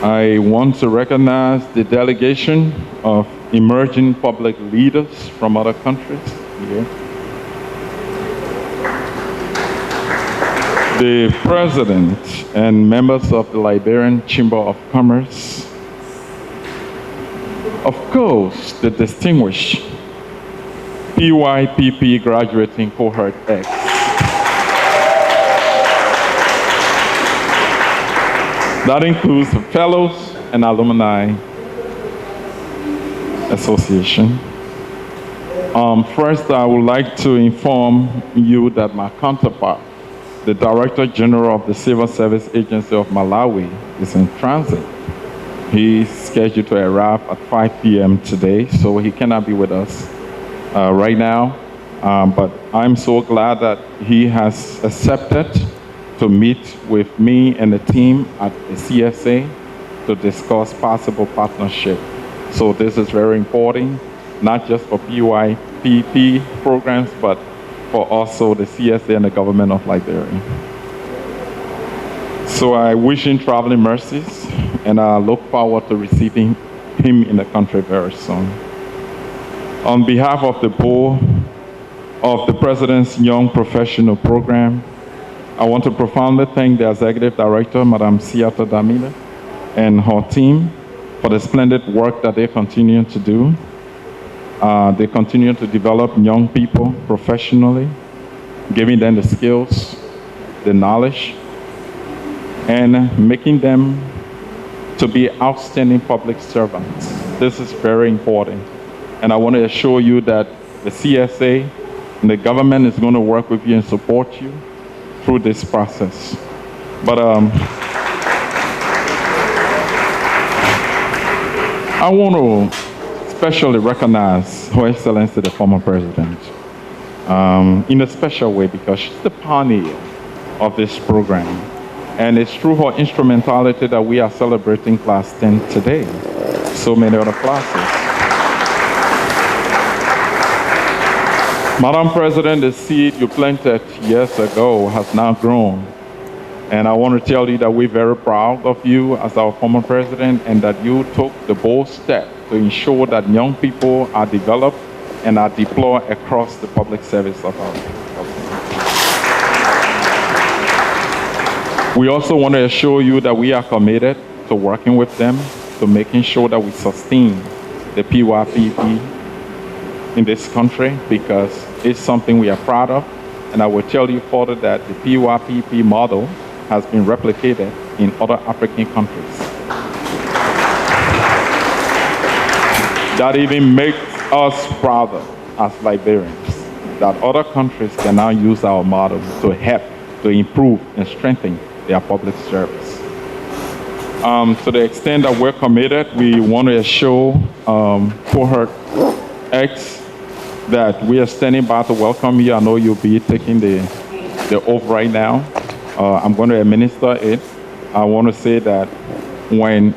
I want to recognize the delegation of emerging public leaders from other countries here. The President and members of the Liberian Chamber of Commerce. Of course, the distinguished PYPP Graduating Cohort X. That includes the Fellows and Alumni Association. First, I would like to inform you that my counterpart, the Director General of the Civil Service Agency of Malawi, is in transit. He's scheduled to arrive at 5 p.m. today, so he cannot be with us right now. But I'm so glad that he has accepted to meet with me and the team at the CSA to discuss possible partnership. So this is very important, not just for PYPP programs, but for also the CSA and the government of Liberia. So I wish him traveling mercies, and I look forward to receiving him in the country very soon. On behalf of the board of the President's Young Professional Program, I want to profoundly thank the Executive Director, Madam Siata Damila, and her team for the splendid work that they continue to do. They continue to develop young people professionally, giving them the skills, the knowledge, and making them to be outstanding public servants. This is very important. And I want to assure you that the CSA and the government is going to work with you and support you through this process. But I want to especially recognize Her Excellency the former president in a special way, because she's the pioneer of this program. And it's through her instrumentality that we are celebrating Class 10 today. So many other classes. Madam President, the seed you planted years ago has now grown. And I want to tell you that we're very proud of you as our former president, and that you took the bold step to ensure that young people are developed and are deployed across the public service of our government. We also want to assure you that we are committed to working with them, to making sure that we sustain the PYPP in this country, because it's something we are proud of. And I will tell you further that the PYPP model has been replicated in other African countries. That even makes us prouder as Liberians, that other countries can now use our model to help, to improve and strengthen their public service. To the extent that we're committed, we want to assure Cohort X that we are standing by to welcome you. I know you'll be taking the oath right now. I'm going to administer it. I want to say that when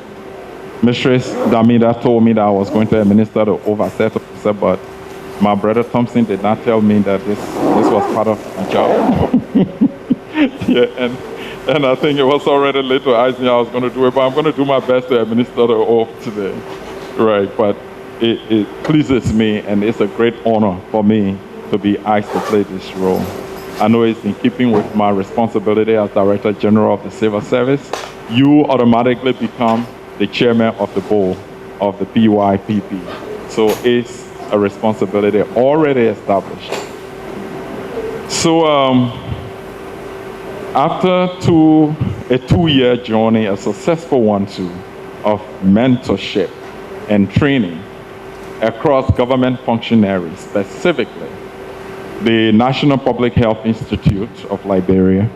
Mistress Damida told me that I was going to administer the oath, I said, but my brother Thompson did not tell me that this was part of my job. Yeah, and I think it was already late to ask me I was going to do it, but I'm going to do my best to administer the oath today. Right, but it pleases me, and it's a great honor for me to be asked to play this role. I know it's in keeping with my responsibility as Director General of the Civil Service. You automatically become the chairman of the board of the PYPP. So it's a responsibility already established. So after a two-year journey, a successful one too, of mentorship and training across government functionaries, specifically the National Public Health Institute of Liberia,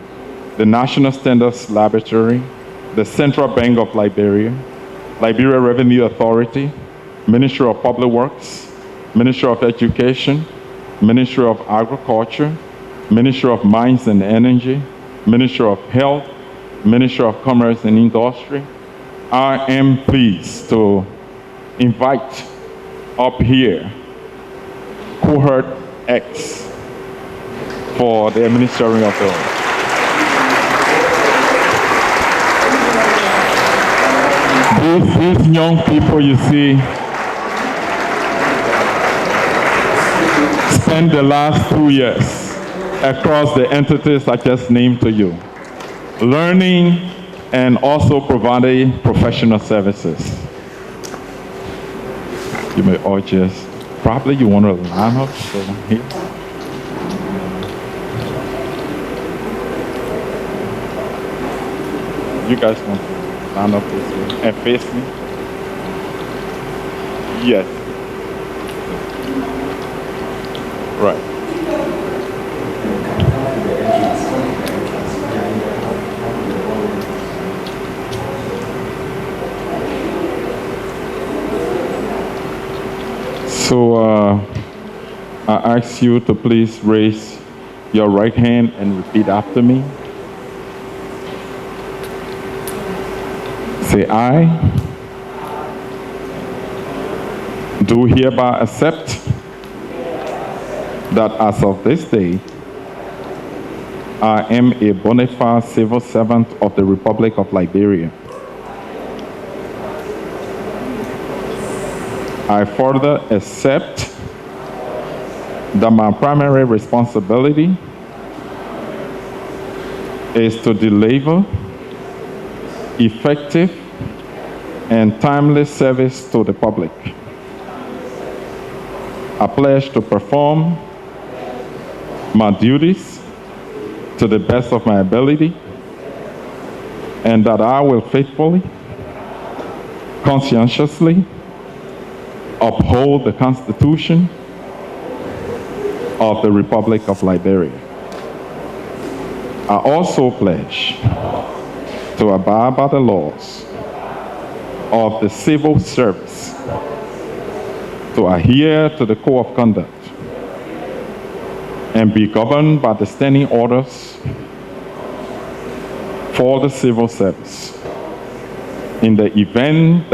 the National Standards Laboratory, the Central Bank of Liberia, Liberia Revenue Authority, Ministry of Public Works, Ministry of Education, Ministry of Agriculture, Ministry of Mines and Energy, Ministry of Health, Ministry of Commerce and Industry. I am pleased to invite up here Cohort X for the administering of the oath. These young people you see spent the last 2 years across the entities I just named to you, learning and also providing professional services. You may all just, probably you want to line up, so here. You guys want to line up this way and face me? Yes. Right. So I ask you to please raise your right hand and repeat after me. Say aye. Do hereby accept that as of this day, I am a bona fide civil servant of the Republic of Liberia. I further accept that my primary responsibility is to deliver effective and timely service to the public. I pledge to perform my duties to the best of my ability, and that I will faithfully, conscientiously uphold the Constitution of the Republic of Liberia. I also pledge to abide by the laws of the civil service, to adhere to the code of conduct, and be governed by the standing orders for the civil service. In the event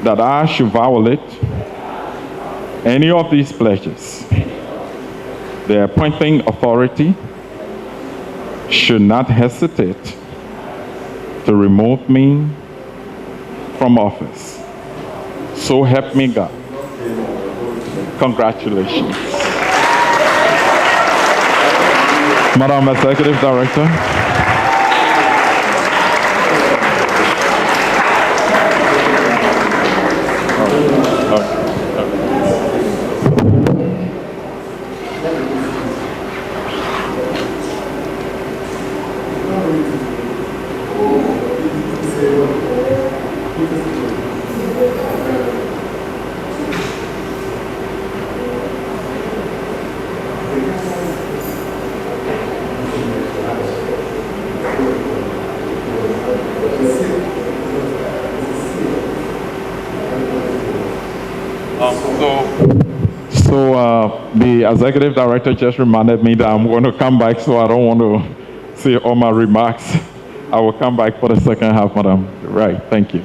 that I should violate any of these pledges, the appointing authority should not hesitate to remove me from office. So help me God. Congratulations. Madam Executive Director. The executive director just reminded me that I'm going to come back, so I don't want to say all my remarks. I will come back for the second half, Madam. Right, thank you.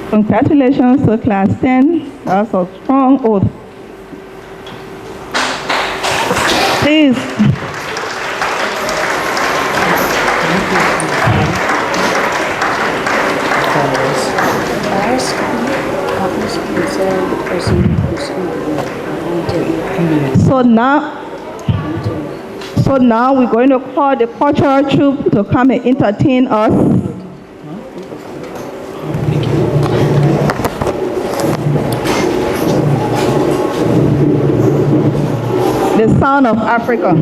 Congratulations to Class 10. That's a strong oath. Please. So now we're going to call the cultural troupe to come and entertain us. The Sound of Africa.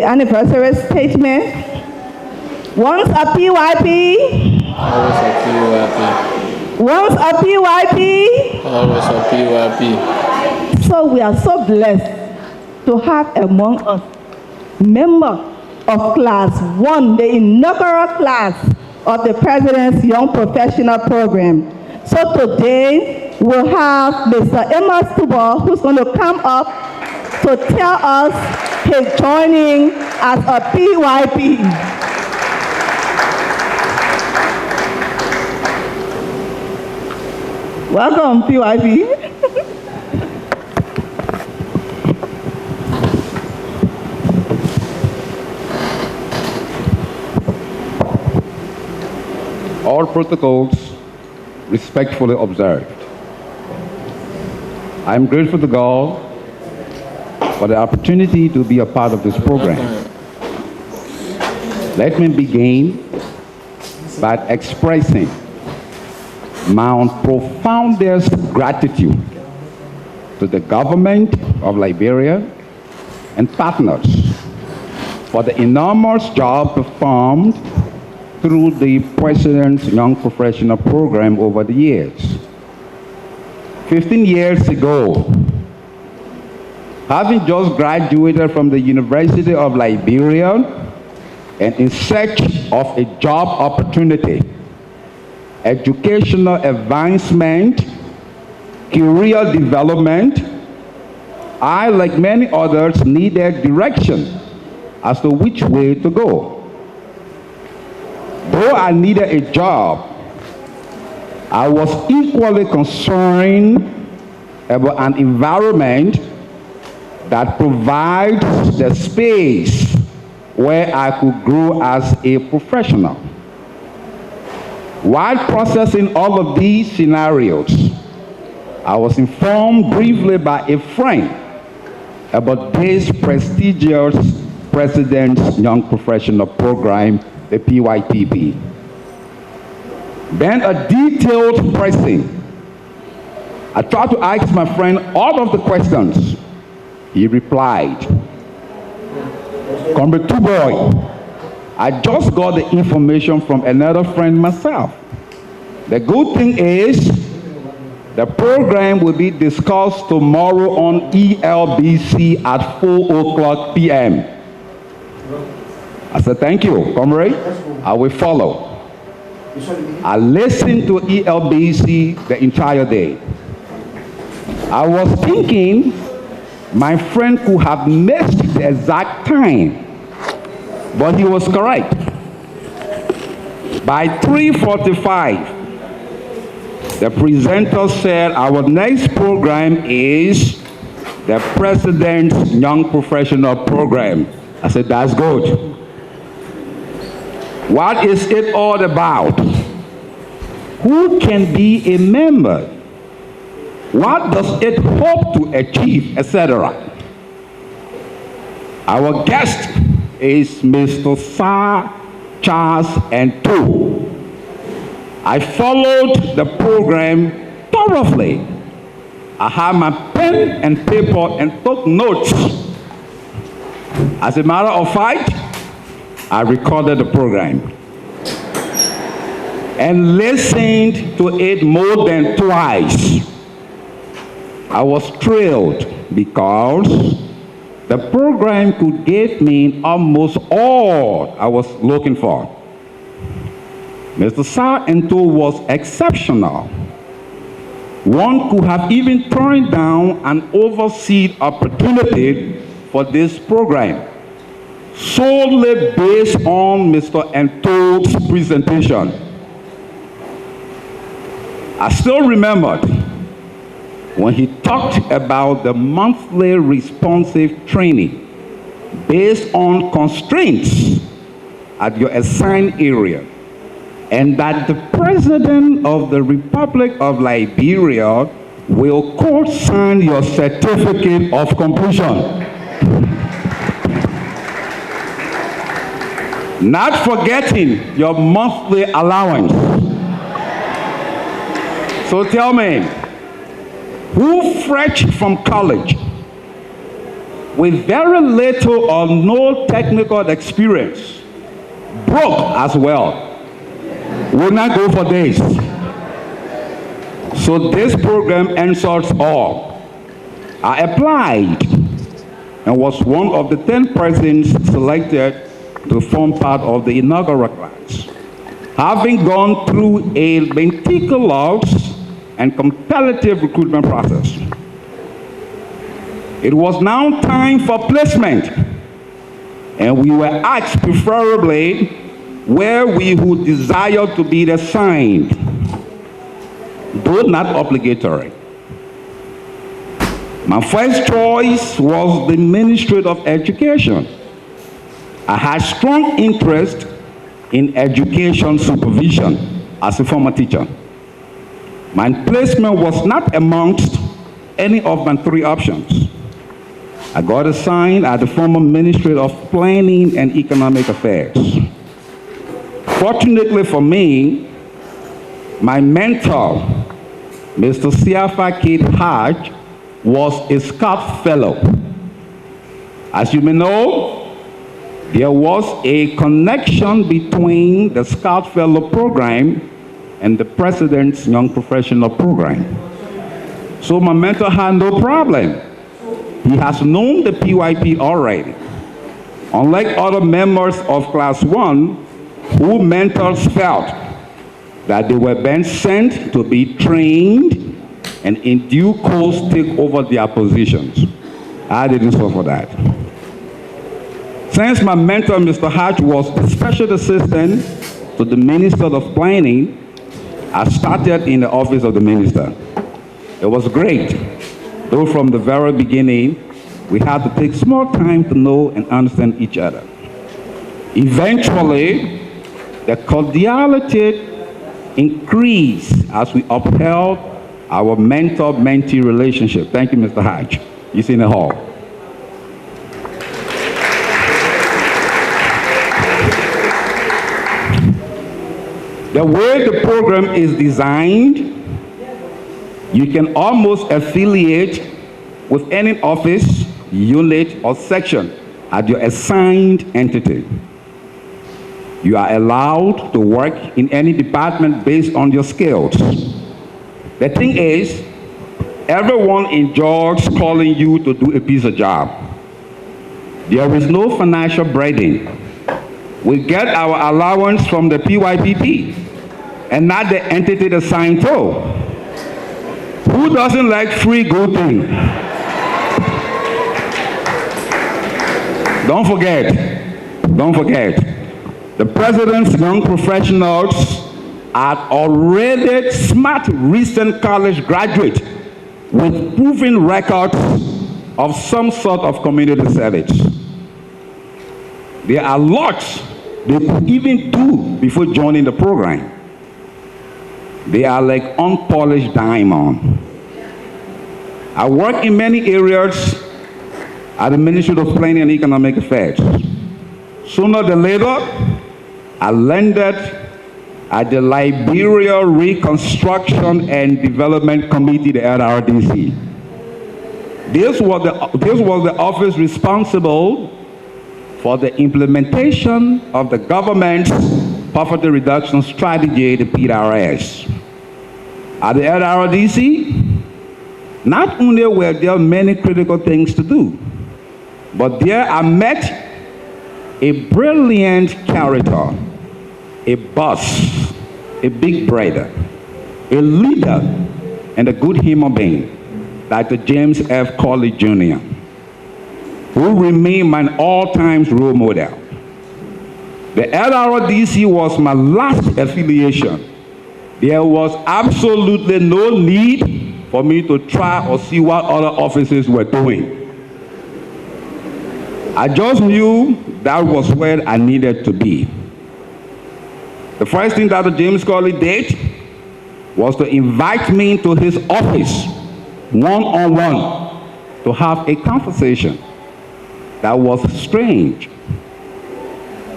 anniversary statement. Once a PYP. Always a PYP. Once a PYP. Always a PYP. So we are so blessed to have among us member of Class 1, the inaugural class of the President's Young Professional Program. So today we'll have Mr. Emma Stuber, who's going to come up to tell us his joining as a PYP. Welcome, PYP. All protocols respectfully observed. I am grateful to God for the opportunity to be a part of this program. Let me begin by expressing my profoundest gratitude to the government of Liberia and partners for the enormous job performed through the President's Young Professional Program over the years. 15 years ago, having just graduated from the University of Liberia and in search of a job opportunity, educational advancement, career development, I, like many others, needed direction as to which way to go. Though I needed a job, I was equally concerned about an environment that provides the space where I could grow as a professional. While processing all of these scenarios, I was informed briefly by a friend about this prestigious President's Young Professional Program the PYPP. Then a detailed pressing. I tried to ask my friend all of the questions. He replied, Comrade Tuboy, I just got the information from another friend myself. The good thing is, the program will be discussed tomorrow on ELBC at 4:00 p.m. I said, thank you, comrade. I will follow. I listened to ELBC the entire day. I was thinking my friend could have missed the exact time, but he was correct. By 3:45, the presenter said our next program is the President's Young Professional Program. I said, that's good. What is it all about? Who can be a member? What does it hope to achieve, etc.? Our guest is Mr. Sir Charles Ento. I followed the program thoroughly. I had my pen and paper and took notes. As a matter of fact, I recorded the program and listened to it more than twice. I was thrilled because the program could give me almost all I was looking for. Mr. Sir Ento was exceptional. One could have even turned down an overseas opportunity for this program solely based on Mr. Ento's presentation. I still remembered when he talked about the monthly responsive training based on constraints at your assigned area, and that the President of the Republic of Liberia will co-sign your certificate of completion. Not forgetting your monthly allowance. So tell me, who fresh from college with very little or no technical experience, broke as well, will not go for this? So this program answers all. I applied and was one of the 10 persons selected to form part of the inaugural class, having gone through a meticulous and competitive recruitment process. It was now time for placement, and we were asked preferably where we would desire to be assigned, though not obligatory. My first choice was the Ministry of Education. I had strong interest in education supervision as a former teacher. My placement was not amongst any of my 3 options. I got assigned at the former Ministry of Planning and Economic Affairs. Fortunately for me, my mentor, Mr. Siafa Kid Haj, was a Scout Fellow. As you may know, there was a connection between the Scout Fellow program and the President's Young Professional Program. So my mentor had no problem. He has known the PYP already. Unlike other members of Class 1, who mentors felt that they were being sent to be trained and in due course take over their positions. I didn't fall for that. Since my mentor, Mr. Hatch, was the special assistant to the Minister of Planning, I started in the office of the minister. It was great, though from the very beginning, we had to take small time to know and understand each other. Eventually, the cordiality increased as we upheld our mentor-mentee relationship. Thank you, Mr. Hatch. He's in the hall. The way the program is designed, you can almost affiliate with any office, unit, or section at your assigned entity. You are allowed to work in any department based on your skills. The thing is, everyone enjoys calling you to do a piece of job. There is no financial burden. We get our allowance from the PYPP and not the entity assigned to. Who doesn't like free good things? Don't forget, the president's young professionals are already smart recent college graduates with proven records of some sort of community service. There are lots they could even do before joining the program. They are like unpolished diamond. I work in many areas at the Ministry of Planning and Economic Affairs. Sooner than later, I landed at the Liberia Reconstruction and Development Committee, the LRDC. This was the office responsible for the implementation of the government's poverty reduction strategy, the PRS. At the LRDC, not only were there many critical things to do, but there I met a brilliant character, a boss, a big brother, a leader, and a good human being, Dr. James F. Colley Jr., who remained my all-time role model. The LRDC was my last affiliation. There was absolutely no need for me to try or see what other offices were doing. I just knew that was where I needed to be. The first thing Dr. James Colley did was to invite me to his office one-on-one to have a conversation. That was strange.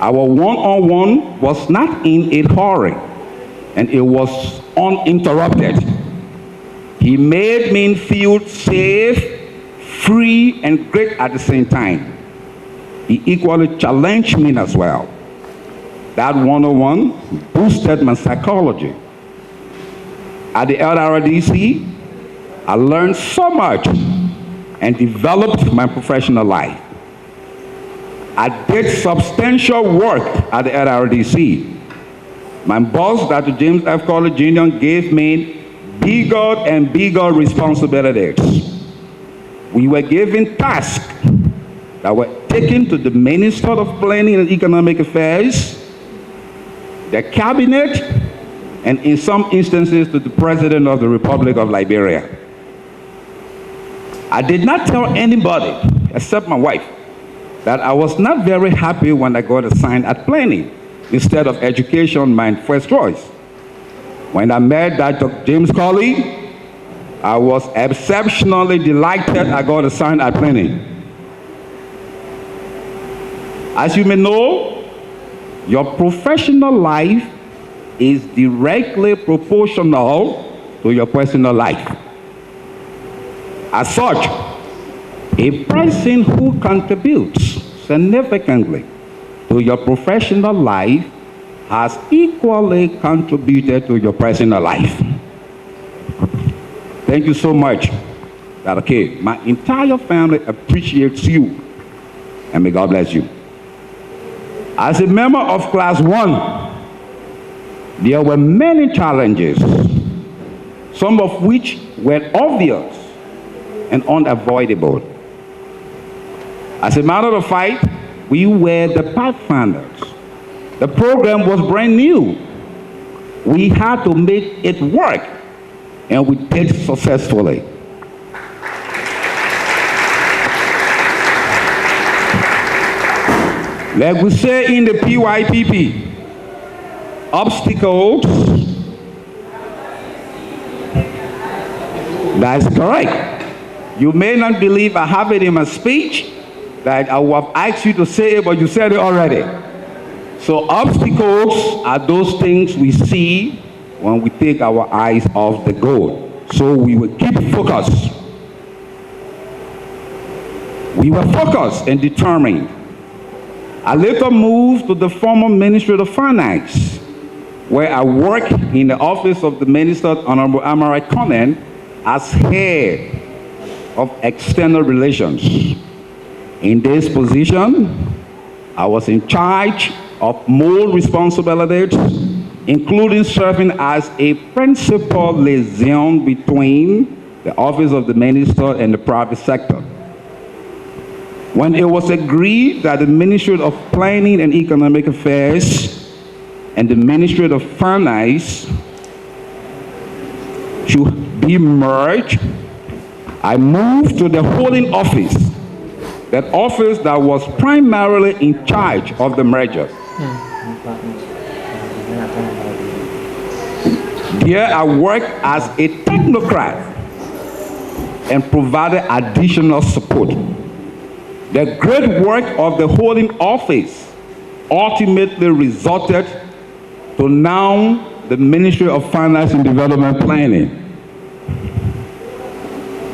Our one-on-one was not in a hurry, and it was uninterrupted. He made me feel safe, free, and great at the same time. He equally challenged me as well. That one-on-one boosted my psychology. At the LRDC, I learned so much and developed my professional life. I did substantial work at the LRDC. My boss, Dr. James F. Colley Jr., gave me bigger and bigger responsibilities. We were given tasks that were taken to the Minister of Planning and Economic Affairs, the Cabinet, and in some instances to the President of the Republic of Liberia. I did not tell anybody, except my wife, that I was not very happy when I got assigned at planning instead of education, my first choice. When I met Dr. James Colley, I was exceptionally delighted I got assigned at planning. As you may know, your professional life is directly proportional to your personal life. As such, a person who contributes significantly to your professional life has equally contributed to your personal life. Thank you so much, Dr. K. My entire family appreciates you, and may God bless you. As a member of Class 1, there were many challenges, some of which were obvious and unavoidable. As a matter of fact, we were the pathfinders. The program was brand new. We had to make it work, and we did successfully. Like we say in the PYPP, obstacles, that's correct. You may not believe I have it in my speech that I would have asked you to say it, but you said it already. So obstacles are those things we see when we take our eyes off the goal. So we will keep focused. We were focused and determined. I later moved to the former Ministry of Finance, where I worked in the office of the Minister, Honorable Amarai Conan, as head of external relations. In this position, I was in charge of more responsibilities, including serving as a principal liaison between the office of the minister and the private sector. When it was agreed that the Ministry of Planning and Economic Affairs and the Ministry of Finance should be merged, I moved to the holding office, that office that was primarily in charge of the merger. There I worked as a technocrat and provided additional support. The great work of the holding office ultimately resulted to now the Ministry of Finance and Development Planning.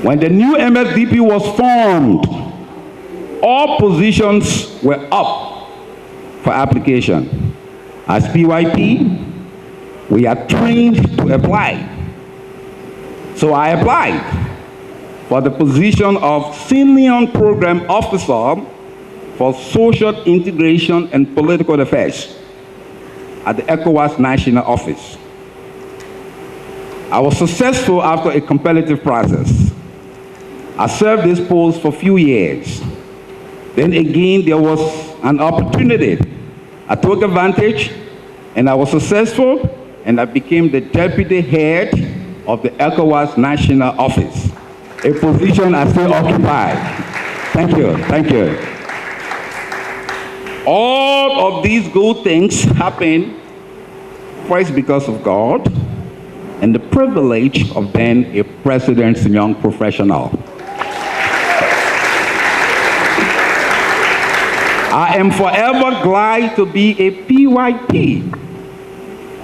When the new MSDP was formed, all positions were up for application. As PYP, we are trained to apply. So I applied for the position of Senior Program Officer for Social Integration and Political Affairs at the ECOWAS National Office. I was successful after a competitive process. I served this post for a few years. Then again, there was an opportunity. I took advantage, and I was successful, and I became the deputy head of the ECOWAS National Office, a position I still occupy. Thank you, thank you. All of these good things happen first because of God and the privilege of being a president's young professional. I am forever glad to be a PYP.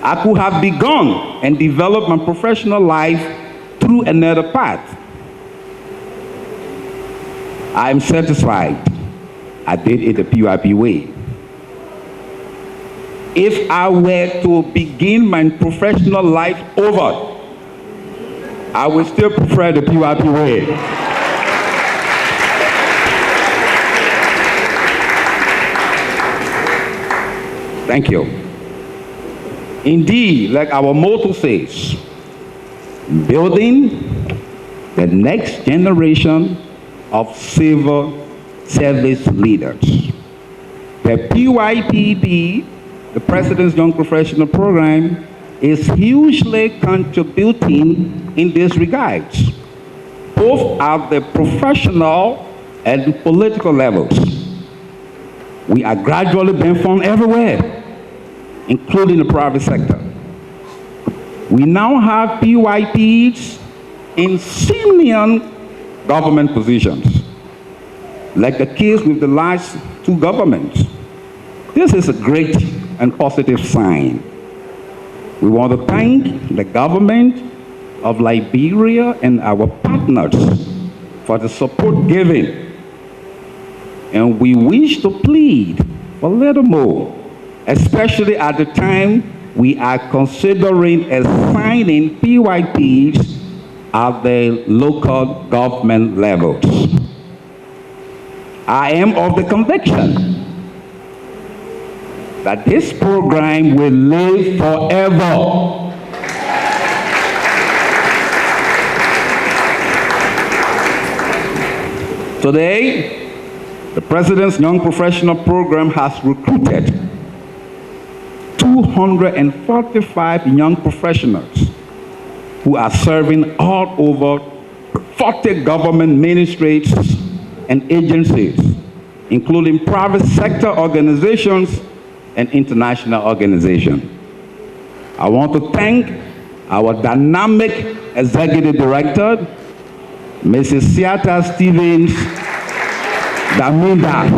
I could have begun and developed my professional life through another path. I am satisfied I did it the PYP way. If I were to begin my professional life over, I would still prefer the PYP way. Thank you. Indeed, like our motto says, building the next generation of civil service leaders. The PYPP, the President's Young Professional Program, is hugely contributing in these regards, both at the professional and the political levels. We are gradually being found everywhere, including the private sector. We now have PYPs in senior government positions, like the case with the last two governments. This is a great and positive sign. We want to thank the government of Liberia and our partners for the support given. And we wish to plead for a little more, especially at the time we are considering assigning PYPs at the local government levels. I am of the conviction that this program will live forever. Today, the President's Young Professional Program has recruited 245 young professionals who are serving all over 40 government ministries and agencies, including private sector organizations and international organizations. I want to thank our dynamic executive director, Mrs. Siata Stevens Daminda,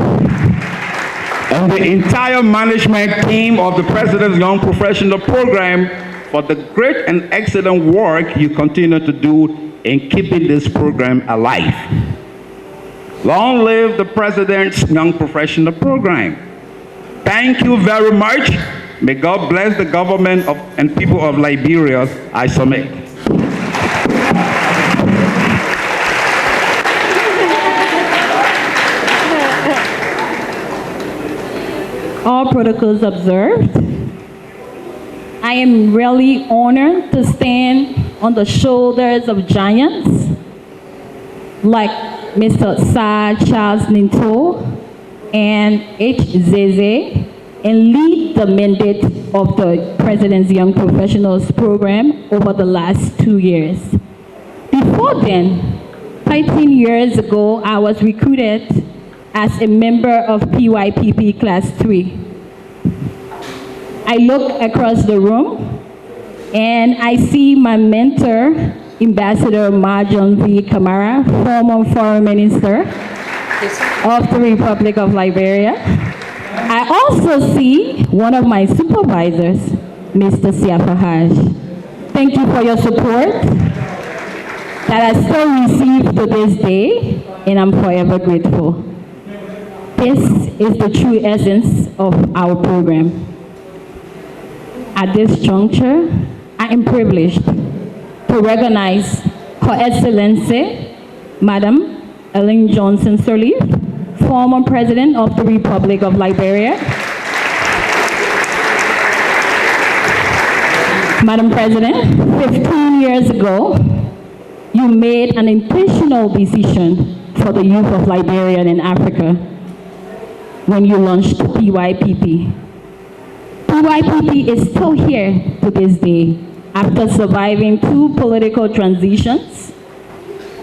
and the entire management team of the President's Young Professional Program for the great and excellent work you continue to do in keeping this program alive. Long live the President's Young Professional Program. Thank you very much. May God bless the government and people of Liberia. I submit. All protocols observed. I am really honored to stand on the shoulders of giants like Mr. Sir Charles Ninto and H. Zeze and lead the mandate of the President's Young Professionals Program over the last 2 years. Before then, 13 years ago, I was recruited as a member of PYPP Class 3. I look across the room and I see my mentor, Ambassador Marjon V. Kamara, former Foreign Minister of the Republic of Liberia. I also see one of my supervisors, Mr. Siafa Haj. Thank you for your support that I still receive to this day, and I'm forever grateful. This is the true essence of our program. At this juncture, I am privileged to recognize Her Excellency, Madam Ellen Johnson Sirleaf, former President of the Republic of Liberia. Madam President, 15 years ago, you made an intentional decision for the youth of Liberia and Africa when you launched PYPP. PYPP is still here to this day after surviving 2 political transitions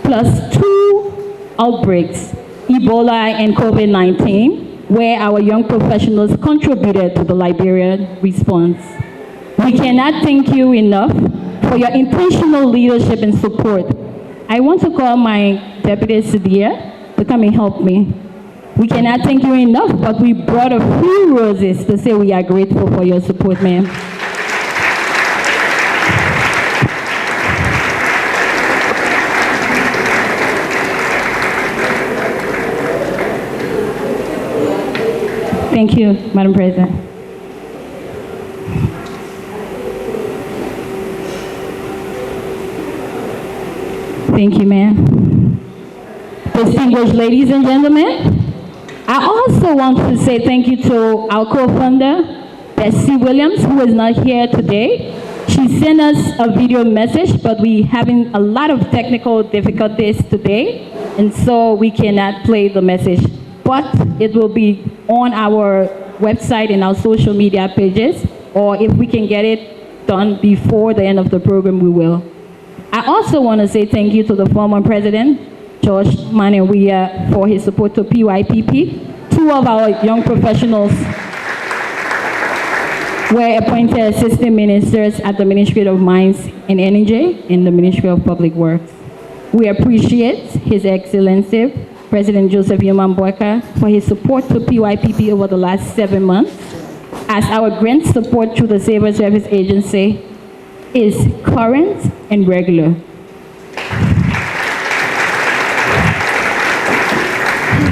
plus 2 outbreaks, Ebola and COVID-19, where our young professionals contributed to the Liberian response. We cannot thank you enough for your intentional leadership and support. I want to call my Deputy Sidia to come and help me. We cannot thank you enough, but we brought a few roses to say we are grateful for your support, ma'am. Thank you, Madam President. Thank you, ma'am. Distinguished ladies and gentlemen, I also want to say thank you to our co-founder, Bessie Williams, who is not here today. She sent us a video message, but we're having a lot of technical difficulties today, and so we cannot play the message. But it will be on our website and our social media pages, or if we can get it done before the end of the program, we will. I also want to say thank you to the former president, George Manewia, for his support to PYPP. 2 of our young professionals were appointed assistant ministers at the Ministry of Mines and Energy and the Ministry of Public Works. We appreciate His Excellency, President Joseph Yoman Boyka, for his support to PYPP over the last 7 months, as our grant support through the Civil Service Agency is current and regular.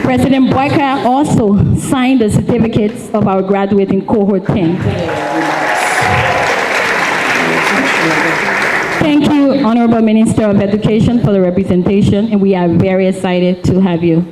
President Boyka also signed the certificates of our graduating cohort 10. Thank you, Honorable Minister of Education, for the representation, and we are very excited to have you.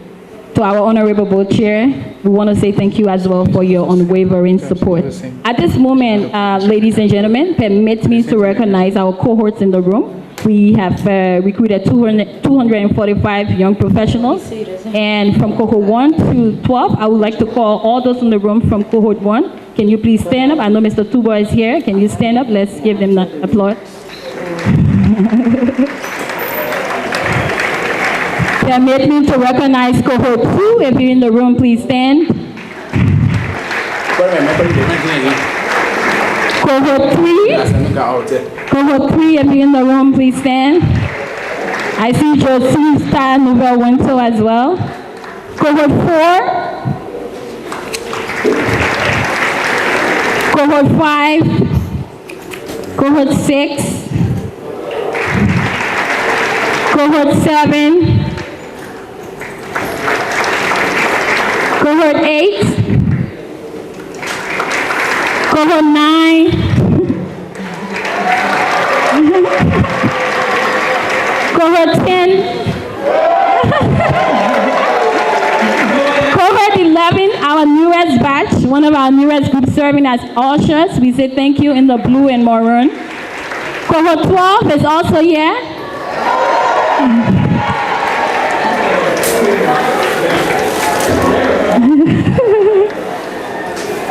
To our Honorable Board Chair, we want to say thank you as well for your unwavering support. At this moment, ladies and gentlemen, permit me to recognize our cohorts in the room. We have recruited 245 young professionals, and from cohort 1 to 12, I would like to call all those in the room from cohort 1. Can you please stand up? I know Mr. Tubo is here. Can you stand up? Let's give them the applause. Permit me to recognize cohort 2. If you're in the room, please stand. Cohort 3. Cohort 3, if you're in the room, please stand. I see Josie Star Nouvelle Winto as well. Cohort 4. Cohort 5, Cohort 6, Cohort 7, Cohort 8, Cohort 9, Cohort 10, Cohort 11, our newest batch, one of our newest groups serving as ushers. We say thank you in the blue and maroon. Cohort 12 is also here.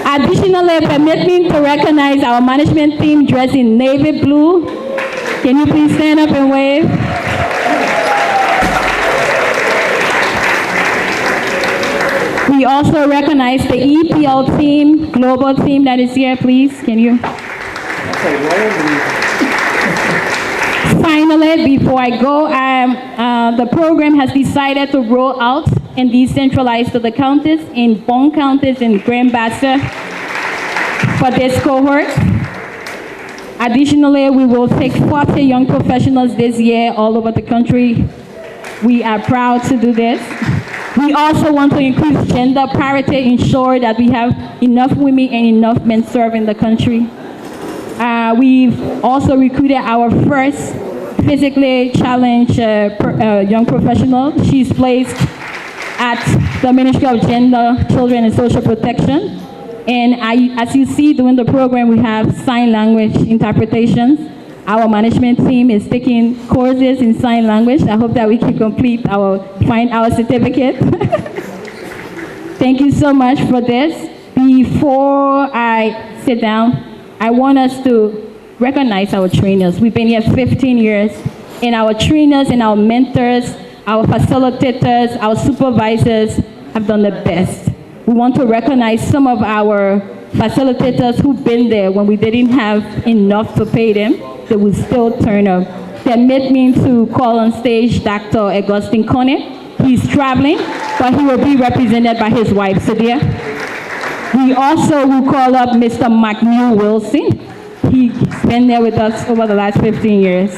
Additionally, permit me to recognize our management team dressed in navy blue. Can you please stand up and wave? We also recognize the EPL team, global team that is here, please. Can you? Finally, before I go, the program has decided to roll out and decentralize to the counties in Bone counties in Grand Bassa for this cohort. Additionally, we will take 40 young professionals this year all over the country. We are proud to do this. We also want to increase gender parity, ensure that we have enough women and enough men serving the country. We've also recruited our first physically challenged young professional. She's placed at the Ministry of Gender, Children and Social Protection. And as you see during the program, we have sign language interpretations. Our management team is taking courses in sign language. I hope that we can find our certificate. Thank you so much for this. Before I sit down, I want us to recognize our trainers. We've been here 15 years, and our trainers and our mentors, our facilitators, our supervisors have done the best. We want to recognize some of our facilitators who've been there when we didn't have enough to pay them. They will still turn up. Permit me to call on stage Dr. Augustine Conant. He's traveling, but he will be represented by his wife, Sadia. We also will call up Mr. McNeil Wilson. He's been there with us over the last 15 years.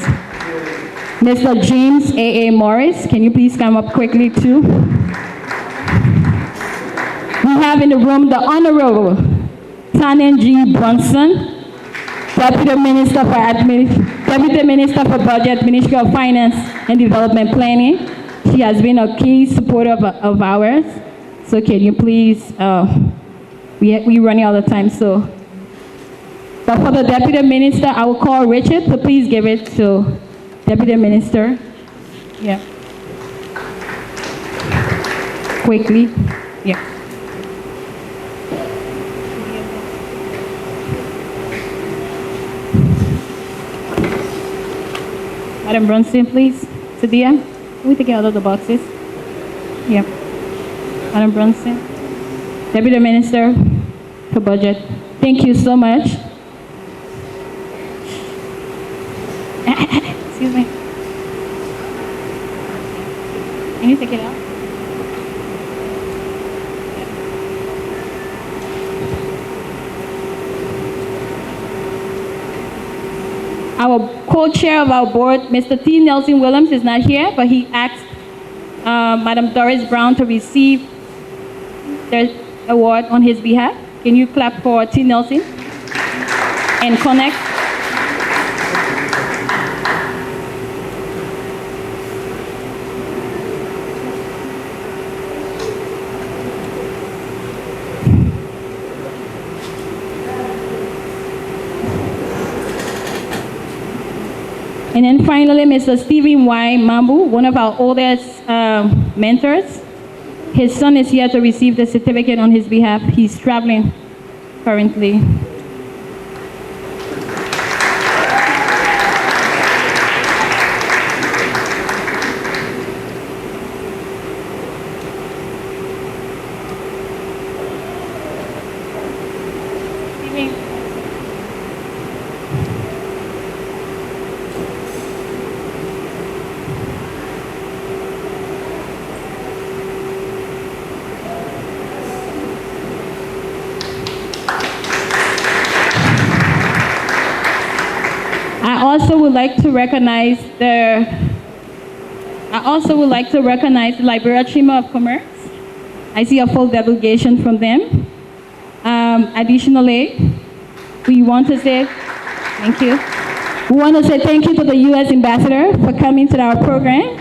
Mr. James A.A. Morris, can you please come up quickly too? We have in the room the Honorable Tannen G. Brunson, Deputy Minister for Budget, Ministry of Finance and Development Planning. She has been a key supporter of ours. So can you please, we running all the time, so. But for the Deputy Minister, I will call Richard, so please give it to Deputy Minister. Yeah. Quickly, yeah. Madam Brunson, please. Sadia, can we take it out of the boxes? Yep. Madam Brunson. Deputy Minister for Budget. Thank you so much. Excuse me. Can you take it out? Our co-chair of our board, Mr. T. Nelson Williams, is not here, but he asked Madam Doris Brown to receive the award on his behalf. Can you clap for T. Nelson and Connect? And then finally, Mr. Stephen Y. Mambu, one of our oldest mentors. His son is here to receive the certificate on his behalf. He's traveling currently. also would like to recognize the Liberia Chamber of Commerce. I see a full delegation from them. Additionally, we want to say thank you. We want to say thank you to the U.S. Ambassador for coming to our program.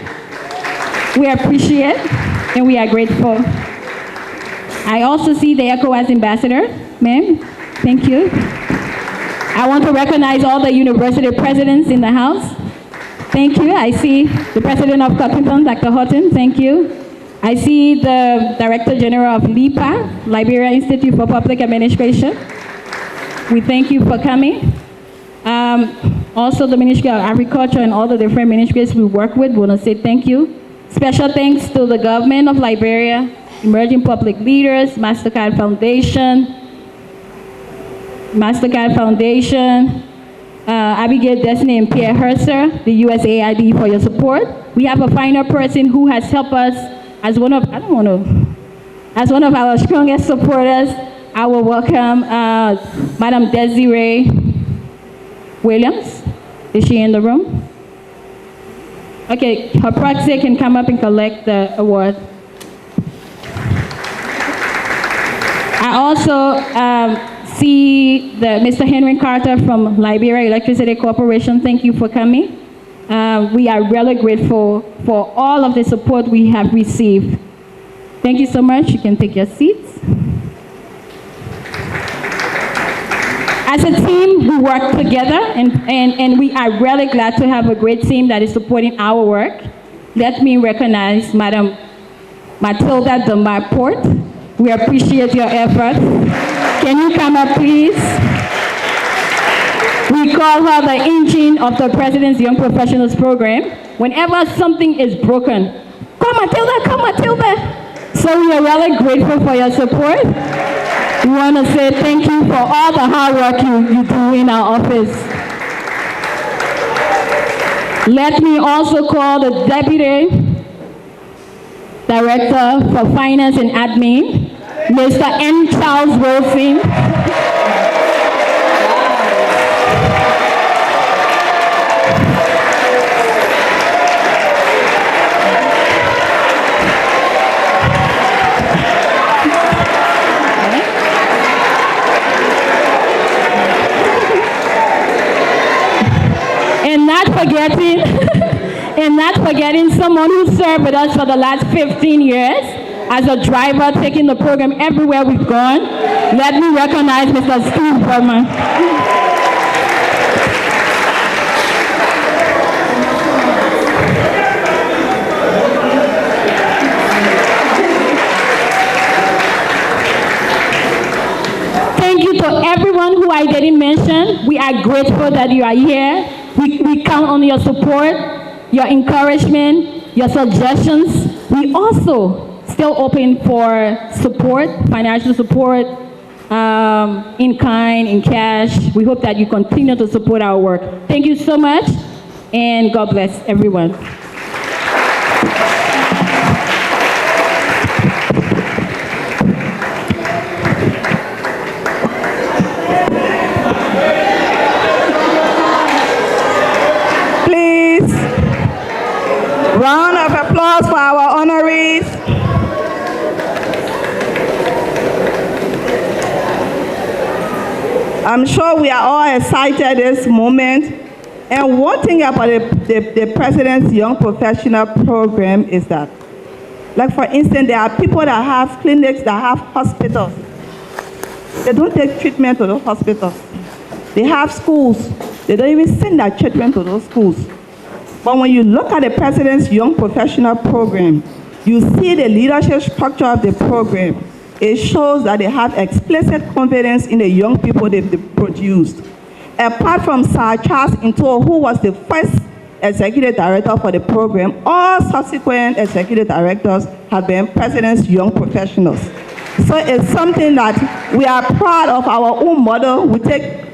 We appreciate and we are grateful. I also see the ECOWAS Ambassador, ma'am. Thank you. I want to recognize all the university presidents in the house. Thank you. I see the president of Cockinton, Dr. Houghton. Thank you. I see the Director General of LIPA, Liberia Institute for Public Administration. We thank you for coming. Also the Ministry of Agriculture and all the different ministries we work with, we want to say thank you. Special thanks to the government of Liberia, emerging public leaders, MasterCard Foundation, Abigail Destiny and Pierre Herser, the USAID for your support. We have a final person who has helped us as one of our strongest supporters. I will welcome Madam Desiree Williams. Is she in the room? Okay, her proxy can come up and collect the award. I also see Mr. Henry Carter from Liberia Electricity Corporation. Thank you for coming. We are really grateful for all of the support we have received. Thank you so much. You can take your seats. As a team, we work together, and we are really glad to have a great team that is supporting our work. Let me recognize Madam Matilda Dunbar-Port. We appreciate your efforts. Can you come up, please? We call her the engine of the President's Young Professionals Program. Whenever something is broken, come Matilda, come Matilda. So we are really grateful for your support. We want to say thank you for all the hard work you do in our office. Let me also call the Deputy Director for Finance and Admin, Mr. N. Charles Wilson. And not forgetting someone who served with us for the last 15 years as a driver, taking the program everywhere we've gone. Let me recognize Mr. Steve Berman. Thank you to everyone who I didn't mention. We are grateful that you are here. We count on your support, your encouragement, your suggestions. We also still open for support, financial support, in kind, in cash. We hope that you continue to support our work. Thank you so much, and God bless everyone. Round of applause for our honorees. I'm sure we are all excited this moment. And one thing about the President's Young Professional Program is that, like for instance, there are people that have clinics, that have hospitals. They don't take treatment to those hospitals. They have schools. They don't even send their children to those schools. But when you look at the President's Young Professional Program, you see the leadership structure of the program. It shows that they have explicit confidence in the young people they've produced. Apart from Sir Charles Into, who was the first executive director for the program, all subsequent executive directors have been President's Young Professionals. So it's something that we are proud of our own model.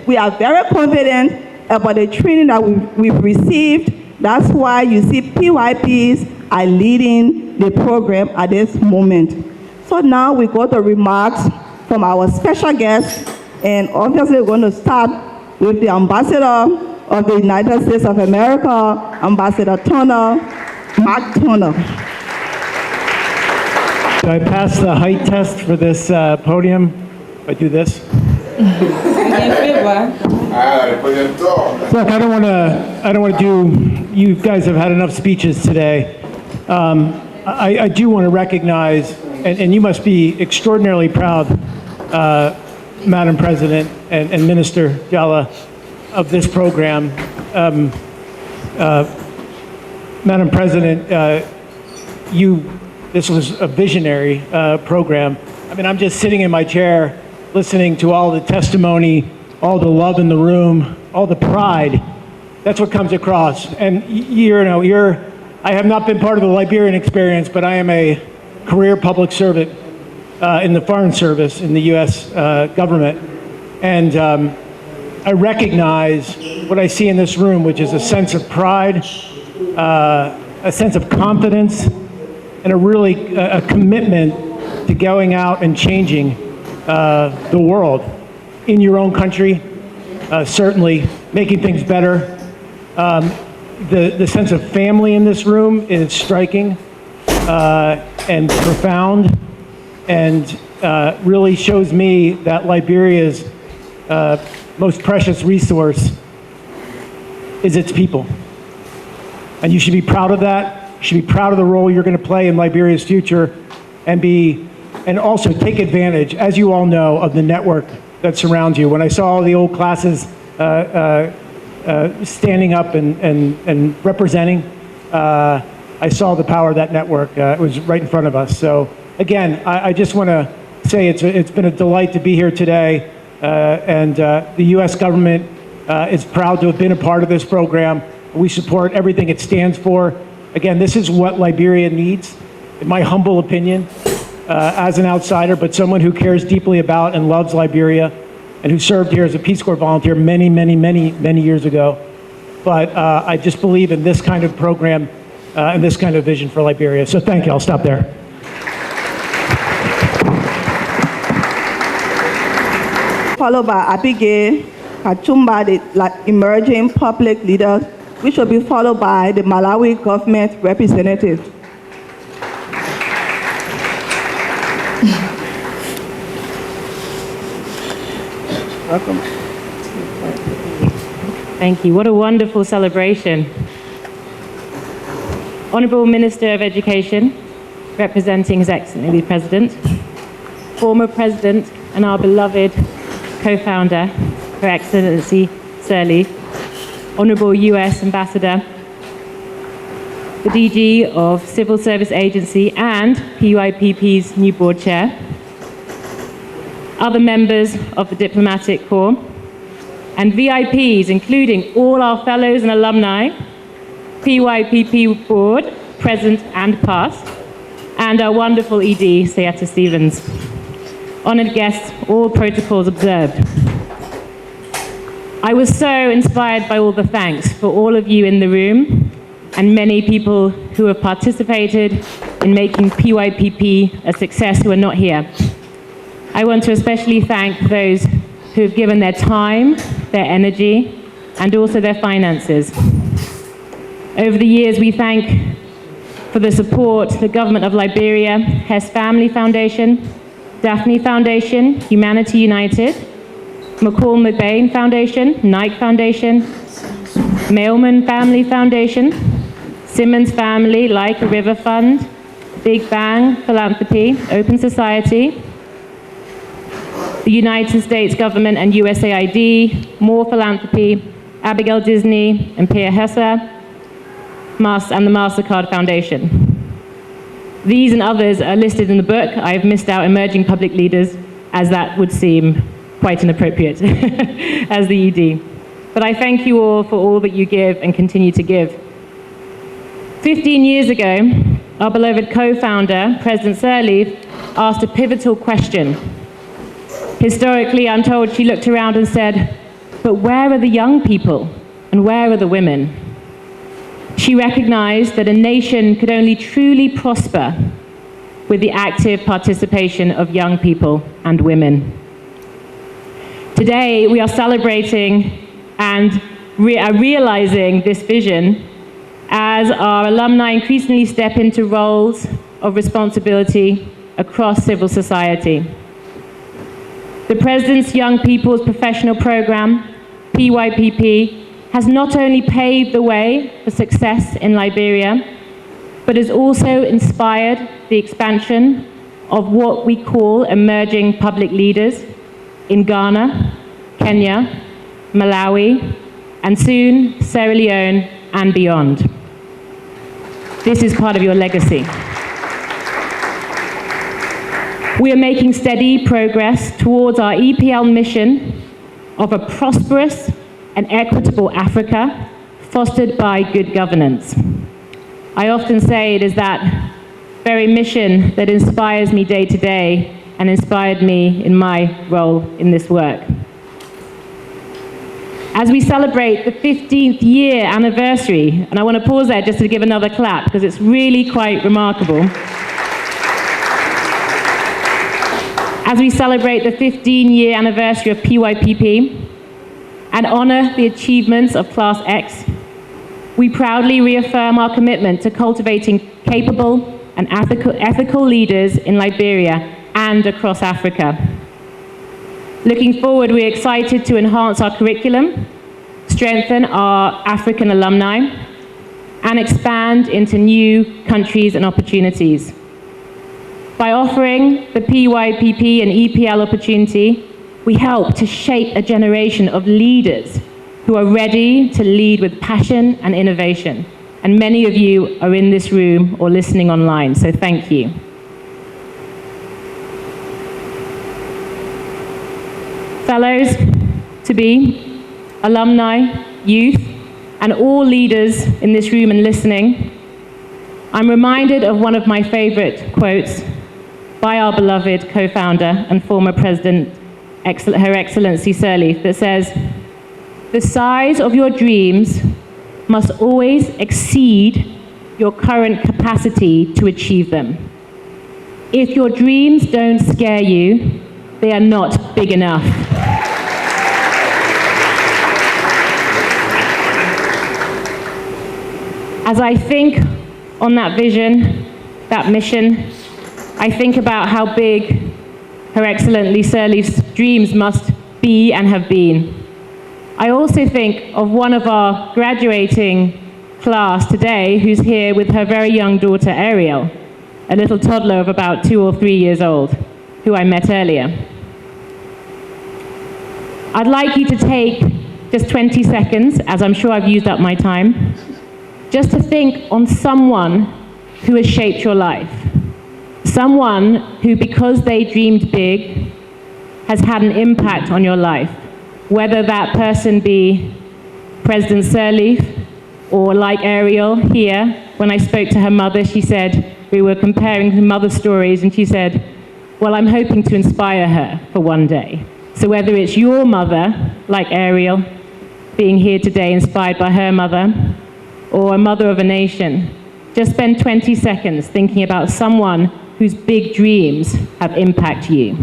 We are very confident about the training that we've received. That's why you see PYPs are leading the program at this moment. So now we go to remarks from our special guests, and obviously we're going to start with the ambassador of the United States of America, Ambassador Turner, Mark Turner. Do I pass the height test for this podium? If I do this? Look, I don't want to do, you guys have had enough speeches today. I do want to recognize, and you must be extraordinarily proud, Madam President and Minister Jalla, of this program. Madam President, this was a visionary program. I mean, I'm just sitting in my chair listening to all the testimony, all the love in the room, all the pride. That's what comes across. And I have not been part of the Liberian experience, but I am a career public servant in the Foreign Service in the U.S. government. And I recognize what I see in this room, which is a sense of pride, a sense of confidence, and a commitment to going out and changing the world in your own country, certainly making things better. The sense of family in this room is striking and profound, and really shows me that Liberia's most precious resource is its people. And you should be proud of that. You should be proud of the role you're going to play in Liberia's future, and also take advantage, as you all know, of the network that surrounds you. When I saw all the old classes standing up and representing, I saw the power of that network. It was right in front of us. So again, I just want to say it's been a delight to be here today, and the U.S. government is proud to have been a part of this program. We support everything it stands for. Again, this is what Liberia needs, in my humble opinion, as an outsider, but someone who cares deeply about and loves Liberia, and who served here as a Peace Corps volunteer many, many, many, many years ago. But I just believe in this kind of program and this kind of vision for Liberia. So thank you. I'll stop there. Followed by Abigail Kachumba, the emerging public leader, which will be followed by the Malawi government representative. Welcome. Thank you. What a wonderful celebration. Honorable Minister of Education, representing His Excellency the President, former President and our beloved co-founder, Her Excellency Sirleaf, Honorable U.S. Ambassador, the DG of Civil Service Agency and PYPP's new board chair, other members of the Diplomatic Corps, and VIPs, including all our fellows and alumni, PYPP board, present and past, and our wonderful ED, Sayata Stevens. Honored guests, all protocols observed. I was so inspired by all the thanks for all of you in the room and many people who have participated in making PYPP a success who are not here. I want to especially thank those who have given their time, their energy, and also their finances. Over the years, we thank for the support the Government of Liberia, Hess Family Foundation, Daphne Foundation, Humanity United, McCall McBain Foundation, Nike Foundation, Mailman Family Foundation, Simmons Family, Like a River Fund, Big Bang Philanthropy, Open Society, the United States government and USAID, More Philanthropy, Abigail Disney and Pierre Hesser, and the MasterCard Foundation. These and others are listed in the book. I have missed out emerging public leaders, as that would seem quite inappropriate as the ED. But I thank you all for all that you give and continue to give. 15 years ago, our beloved co-founder, President Sirleaf, asked a pivotal question. Historically, I'm told she looked around and said, "But where are the young people and where are the women?" She recognized that a nation could only truly prosper with the active participation of young people and women. Today, we are celebrating and are realizing this vision as our alumni increasingly step into roles of responsibility across civil society. The President's Young People's Professional Program, PYPP, has not only paved the way for success in Liberia, but has also inspired the expansion of what we call emerging public leaders in Ghana, Kenya, Malawi, and soon Sierra Leone and beyond. This is part of your legacy. We are making steady progress towards our EPL mission of a prosperous and equitable Africa fostered by good governance. I often say it is that very mission that inspires me day to day and inspired me in my role in this work. As we celebrate the 15th year anniversary, and I want to pause there just to give another clap because it's really quite remarkable. As we celebrate the 15-year anniversary of PYPP and honor the achievements of Class X, we proudly reaffirm our commitment to cultivating capable and ethical leaders in Liberia and across Africa. Looking forward, we're excited to enhance our curriculum, strengthen our African alumni, and expand into new countries and opportunities. By offering the PYPP and EPL opportunity, we help to shape a generation of leaders who are ready to lead with passion and innovation. And many of you are in this room or listening online, so thank you. Fellows-to-be, alumni, youth, and all leaders in this room and listening, I'm reminded of one of my favorite quotes by our beloved co-founder and former President, Her Excellency Sirleaf, that says, "The size of your dreams must always exceed your current capacity to achieve them. If your dreams don't scare you, they are not big enough." As I think on that vision, that mission, I think about how big Her Excellency Sirleaf's dreams must be and have been. I also think of one of our graduating class today who's here with her very young daughter Ariel, a little toddler of about 2 or 3 years old, who I met earlier. I'd like you to take just 20 seconds, as I'm sure I've used up my time, just to think on someone who has shaped your life. Someone who, because they dreamed big, has had an impact on your life. Whether that person be President Sirleaf, or like Ariel here, when I spoke to her mother, she said, we were comparing her mother stories, and she said, well, I'm hoping to inspire her for one day. So whether it's your mother, like Ariel, being here today inspired by her mother, or a mother of a nation, just spend 20 seconds thinking about someone whose big dreams have impacted you.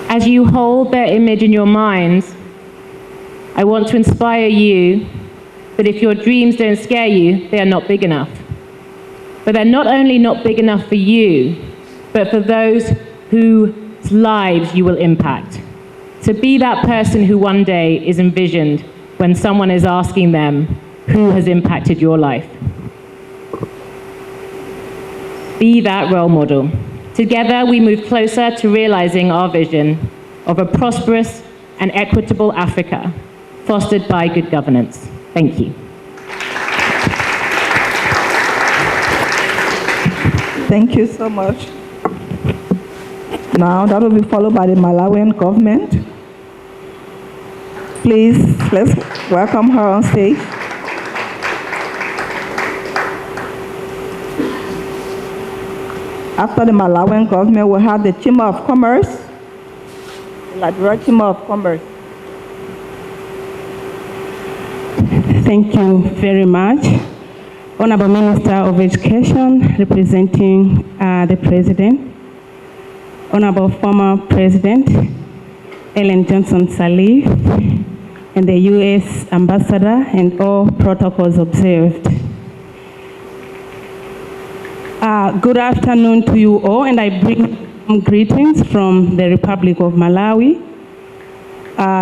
As you hold their image in your minds, I want to inspire you that if your dreams don't scare you, they are not big enough. But they're not only not big enough for you, but for those whose lives you will impact. So be that person who one day is envisioned when someone is asking them, who has impacted your life? Be that role model. Together, we move closer to realizing our vision of a prosperous and equitable Africa, fostered by good governance. Thank you. Thank you so much. Now, that will be followed by the Malawian government. Please, let's welcome her on stage. After the Malawian government, we'll have the Chamber of Commerce, Director of Commerce. Thank you very much. Honorable Minister of Education, representing the President, Honorable former President Ellen Johnson Sirleaf, and the U.S. Ambassador, and all protocols observed. Good afternoon to you all, and I bring greetings from the Republic of Malawi.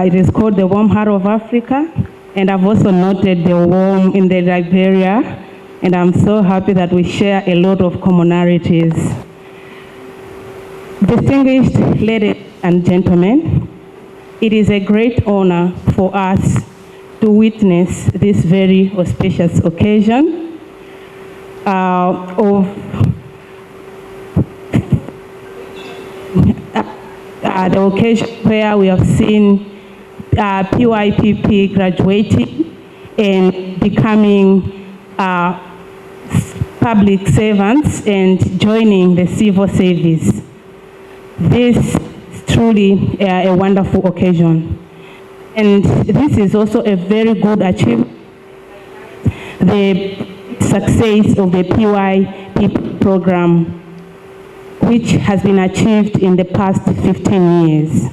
It is called the warm heart of Africa, and I've also noted the warm in the Liberia, and I'm so happy that we share a lot of commonalities. Distinguished ladies and gentlemen, it is a great honor for us to witness this very auspicious occasion of the occasion where we have seen PYPP graduating and becoming public servants and joining the civil service. This is truly a wonderful occasion. And this is also a very good achievement, the success of the PYPP program, which has been achieved in the past 15 years.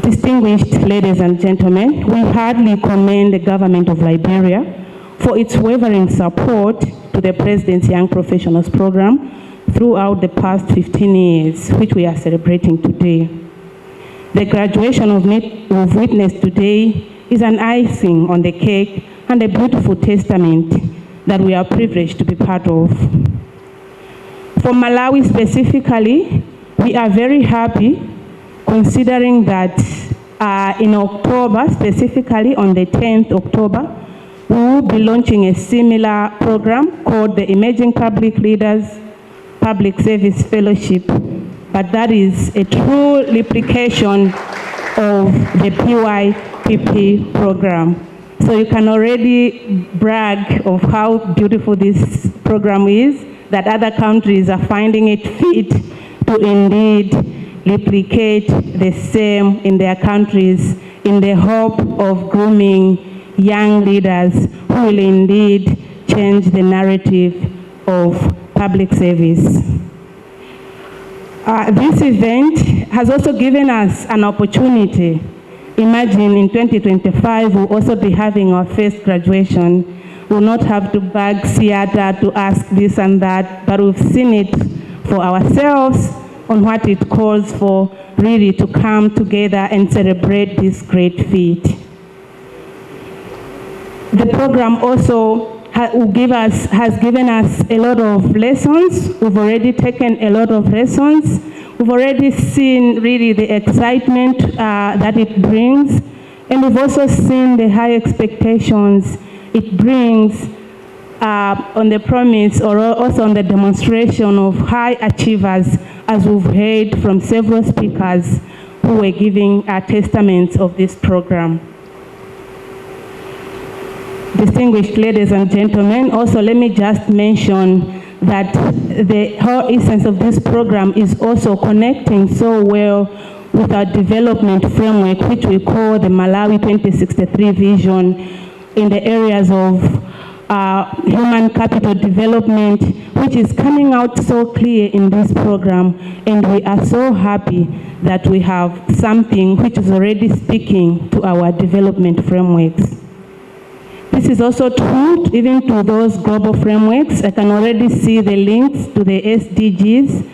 Distinguished ladies and gentlemen, we heartily commend the government of Liberia for its unwavering support to the President's Young Professionals Program throughout the past 15 years, which we are celebrating today. The graduation we've witnessed today is an icing on the cake and a beautiful testament that we are privileged to be part of. For Malawi specifically, we are very happy considering that in October, specifically on the 10th October, we will be launching a similar program called the Emerging Public Leaders Public Service Fellowship, but that is a true replication of the PYPP program. So you can already brag of how beautiful this program is, that other countries are finding it fit to indeed replicate the same in their countries in the hope of grooming young leaders who will indeed change the narrative of public service. This event has also given us an opportunity. Imagine in 2025, we'll also be having our first graduation. We'll not have to beg Siata to ask this and that, but we've seen it for ourselves on what it calls for, really to come together and celebrate this great feat. The program also has given us a lot of lessons. We've already taken a lot of lessons. We've already seen really the excitement that it brings, and we've also seen the high expectations it brings on the promise, or also on the demonstration of high achievers, as we've heard from several speakers who were giving testaments of this program. Distinguished ladies and gentlemen, also let me just mention that the whole essence of this program is also connecting so well with our development framework, which we call the Malawi 2063 vision in the areas of human capital development, which is coming out so clear in this program. And we are so happy that we have something which is already speaking to our development frameworks. This is also true even to those global frameworks. I can already see the links to the SDGs,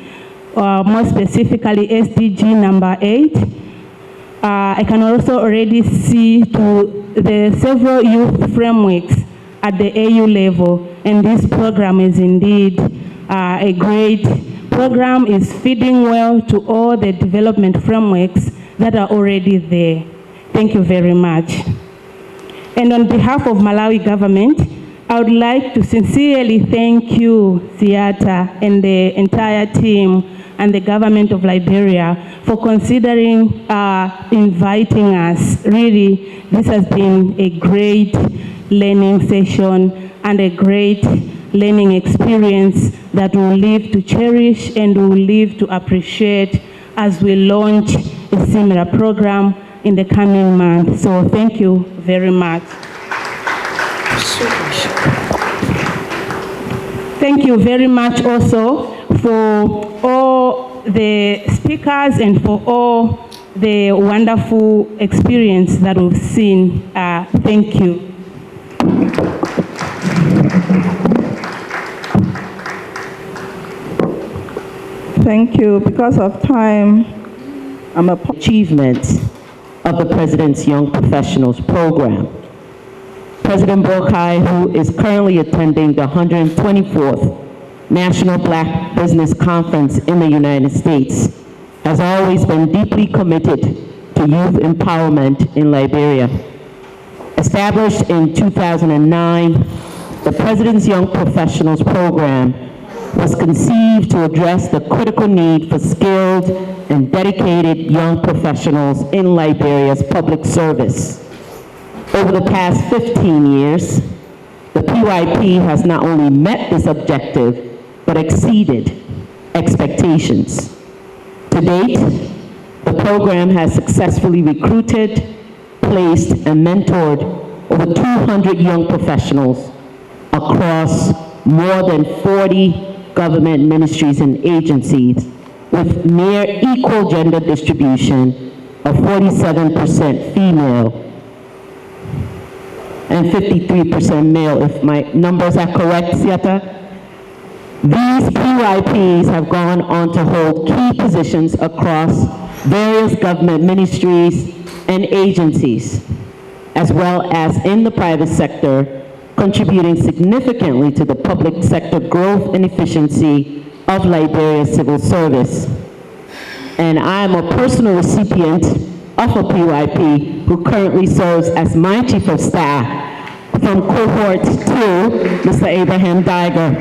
more specifically SDG number 8. I can also already see to the several youth frameworks at the AU level, and this program is indeed a great program, is feeding well to all the development frameworks that are already there. Thank you very much. And on behalf of Malawi government, I would like to sincerely thank you, Siata, and the entire team and the government of Liberia for considering inviting us. Really, this has been a great learning session and a great learning experience that we'll live to cherish and we'll live to appreciate as we launch a similar program in the coming month. So thank you very much. Thank you very much also for all the speakers and for all the wonderful experience that we've seen. Thank you. Thank you. Because of time, I'm a achievements of the President's Young Professionals Program. President Boakai, who is currently attending the 124th National Black Business Conference in the United States, has always been deeply committed to youth empowerment in Liberia. Established in 2009, the President's Young Professionals Program was conceived to address the critical need for skilled and dedicated young professionals in Liberia's public service. Over the past 15 years, the PYP has not only met this objective, but exceeded expectations. To date, the program has successfully recruited, placed, and mentored over 200 young professionals across more than 40 government ministries and agencies, with near equal gender distribution of 47% female and 53% male, if my numbers are correct, Siata. These PYPs have gone on to hold key positions across various government ministries and agencies, as well as in the private sector, contributing significantly to the public sector growth and efficiency of Liberia's civil service. And I am a personal recipient of a PYP who currently serves as my Chief of Staff from Cohort 2, Mr. Abraham Diger.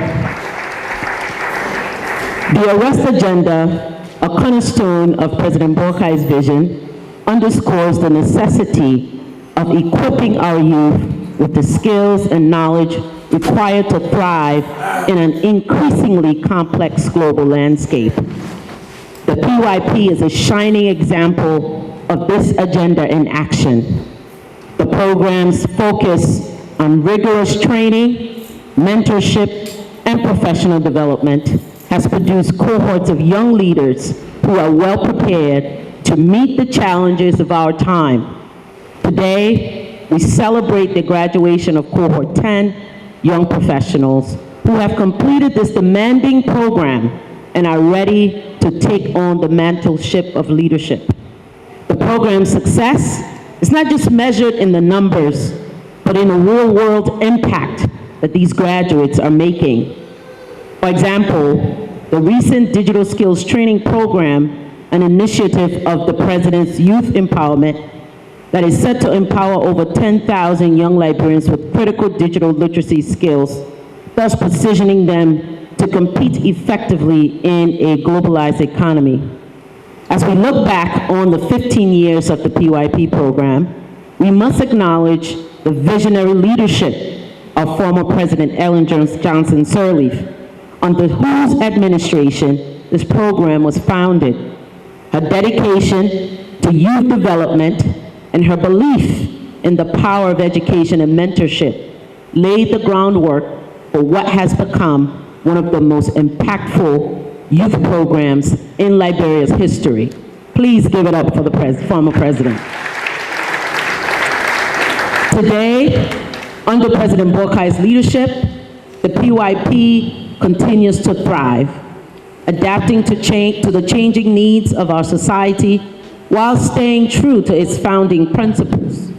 The Arrest Agenda, a cornerstone of President Boakai's vision, underscores the necessity of equipping our youth with the skills and knowledge required to thrive in an increasingly complex global landscape. The PYP is a shining example of this agenda in action. The program's focus on rigorous training, mentorship, and professional development has produced cohorts of young leaders who are well prepared to meet the challenges of our time. Today, we celebrate the graduation of Cohort 10 young professionals who have completed this demanding program and are ready to take on the mantleship of leadership. The program's success is not just measured in the numbers, but in the real-world impact that these graduates are making. For example, the recent Digital Skills Training Program, an initiative of the President's Youth Empowerment that is set to empower over 10,000 young Liberians with critical digital literacy skills, thus positioning them to compete effectively in a globalized economy. As we look back on the 15 years of the PYP program, we must acknowledge the visionary leadership of former President Ellen Johnson Sirleaf, under whose administration this program was founded. Her dedication to youth development and her belief in the power of education and mentorship laid the groundwork for what has become one of the most impactful youth programs in Liberia's history. Please give it up for the former president. Today, under President Boakai's leadership, the PYP continues to thrive, adapting to the changing needs of our society while staying true to its founding principles.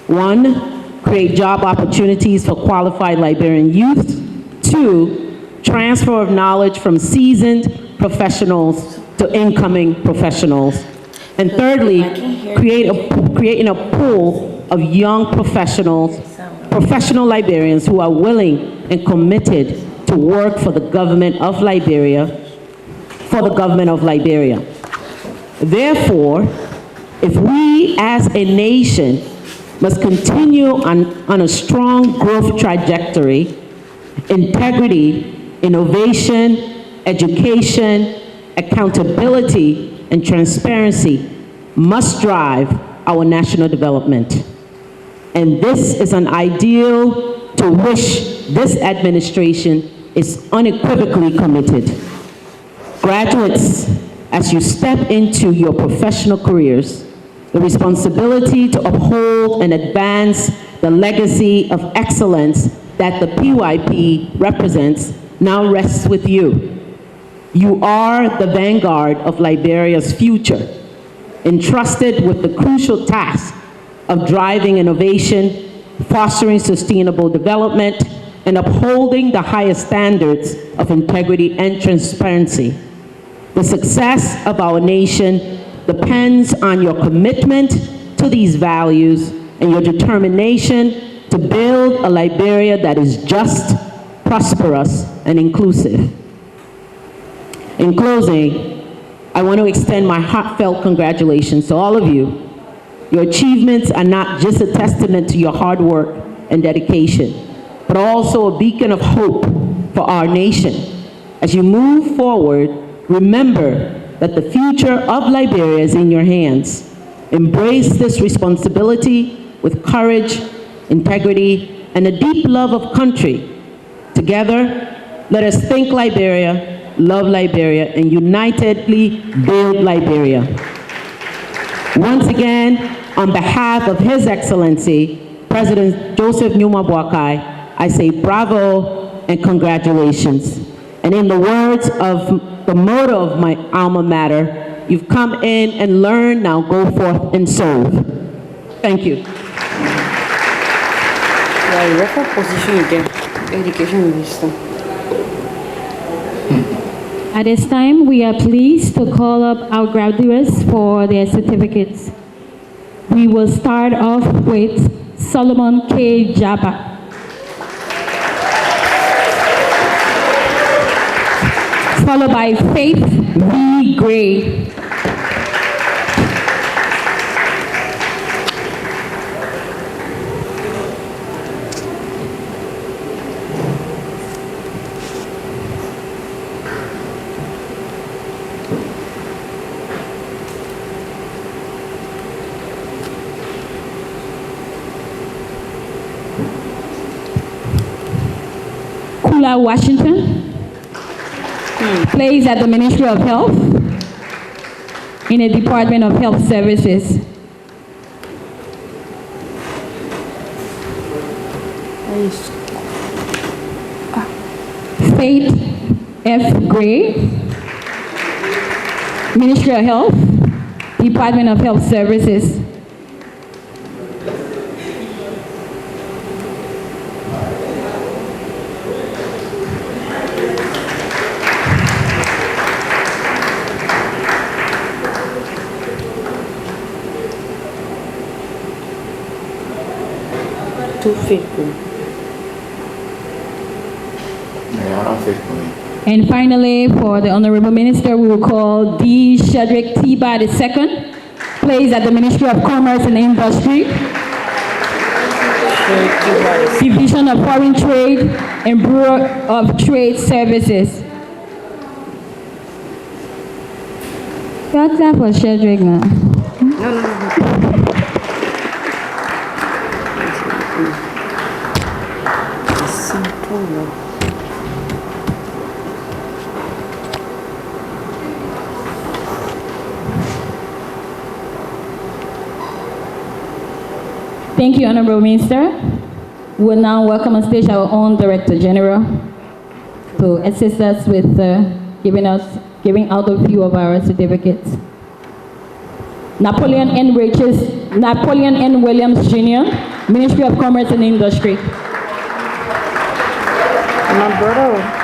1, create job opportunities for qualified Liberian youth. 2, transfer of knowledge from seasoned professionals to incoming professionals. And thirdly, creating a pool of young professionals, professional Liberians who are willing and committed to work for the government of Liberia, Therefore, if we as a nation must continue on a strong growth trajectory, integrity, innovation, education, accountability, and transparency must drive our national development. And this is an ideal to which this administration is unequivocally committed. Graduates, as you step into your professional careers, the responsibility to uphold and advance the legacy of excellence that the PYP represents now rests with you. You are the vanguard of Liberia's future, entrusted with the crucial task of driving innovation, fostering sustainable development, and upholding the highest standards of integrity and transparency. The success of our nation depends on your commitment to these values and your determination to build a Liberia that is just, prosperous, and inclusive. In closing, I want to extend my heartfelt congratulations to all of you. Your achievements are not just a testament to your hard work and dedication, but also a beacon of hope for our nation. As you move forward, remember that the future of Liberia is in your hands. Embrace this responsibility with courage, integrity, and a deep love of country. Together, let us think Liberia, love Liberia, and unitedly build Liberia. Once again, on behalf of His Excellency, President Joseph Numa Boakai, I say bravo and congratulations. And in the words of the motto of my alma mater, you've come in and learned, now go forth and serve. Thank you. At this time, we are pleased to call up our graduates for their certificates. We will start off with Solomon K. Jabba. Followed by Faith V. Gray. Kula Washington. Plays at the Ministry of Health in the Department of Health Services. Faith F. Gray, Ministry of Health, Department of Health Services. And finally, for the Honorable Minister, we will call D. Shedrick Tiba II, plays at the Ministry of Commerce and Industry, Division of Foreign Trade and Bureau of Trade Services. Y'all clap for Shedrick now. Thank you, Honorable Minister. We will now welcome on stage our own Director General to assist us with giving out a few of our certificates. Napoleon N. Williams Jr., Ministry of Commerce and Industry. My brother.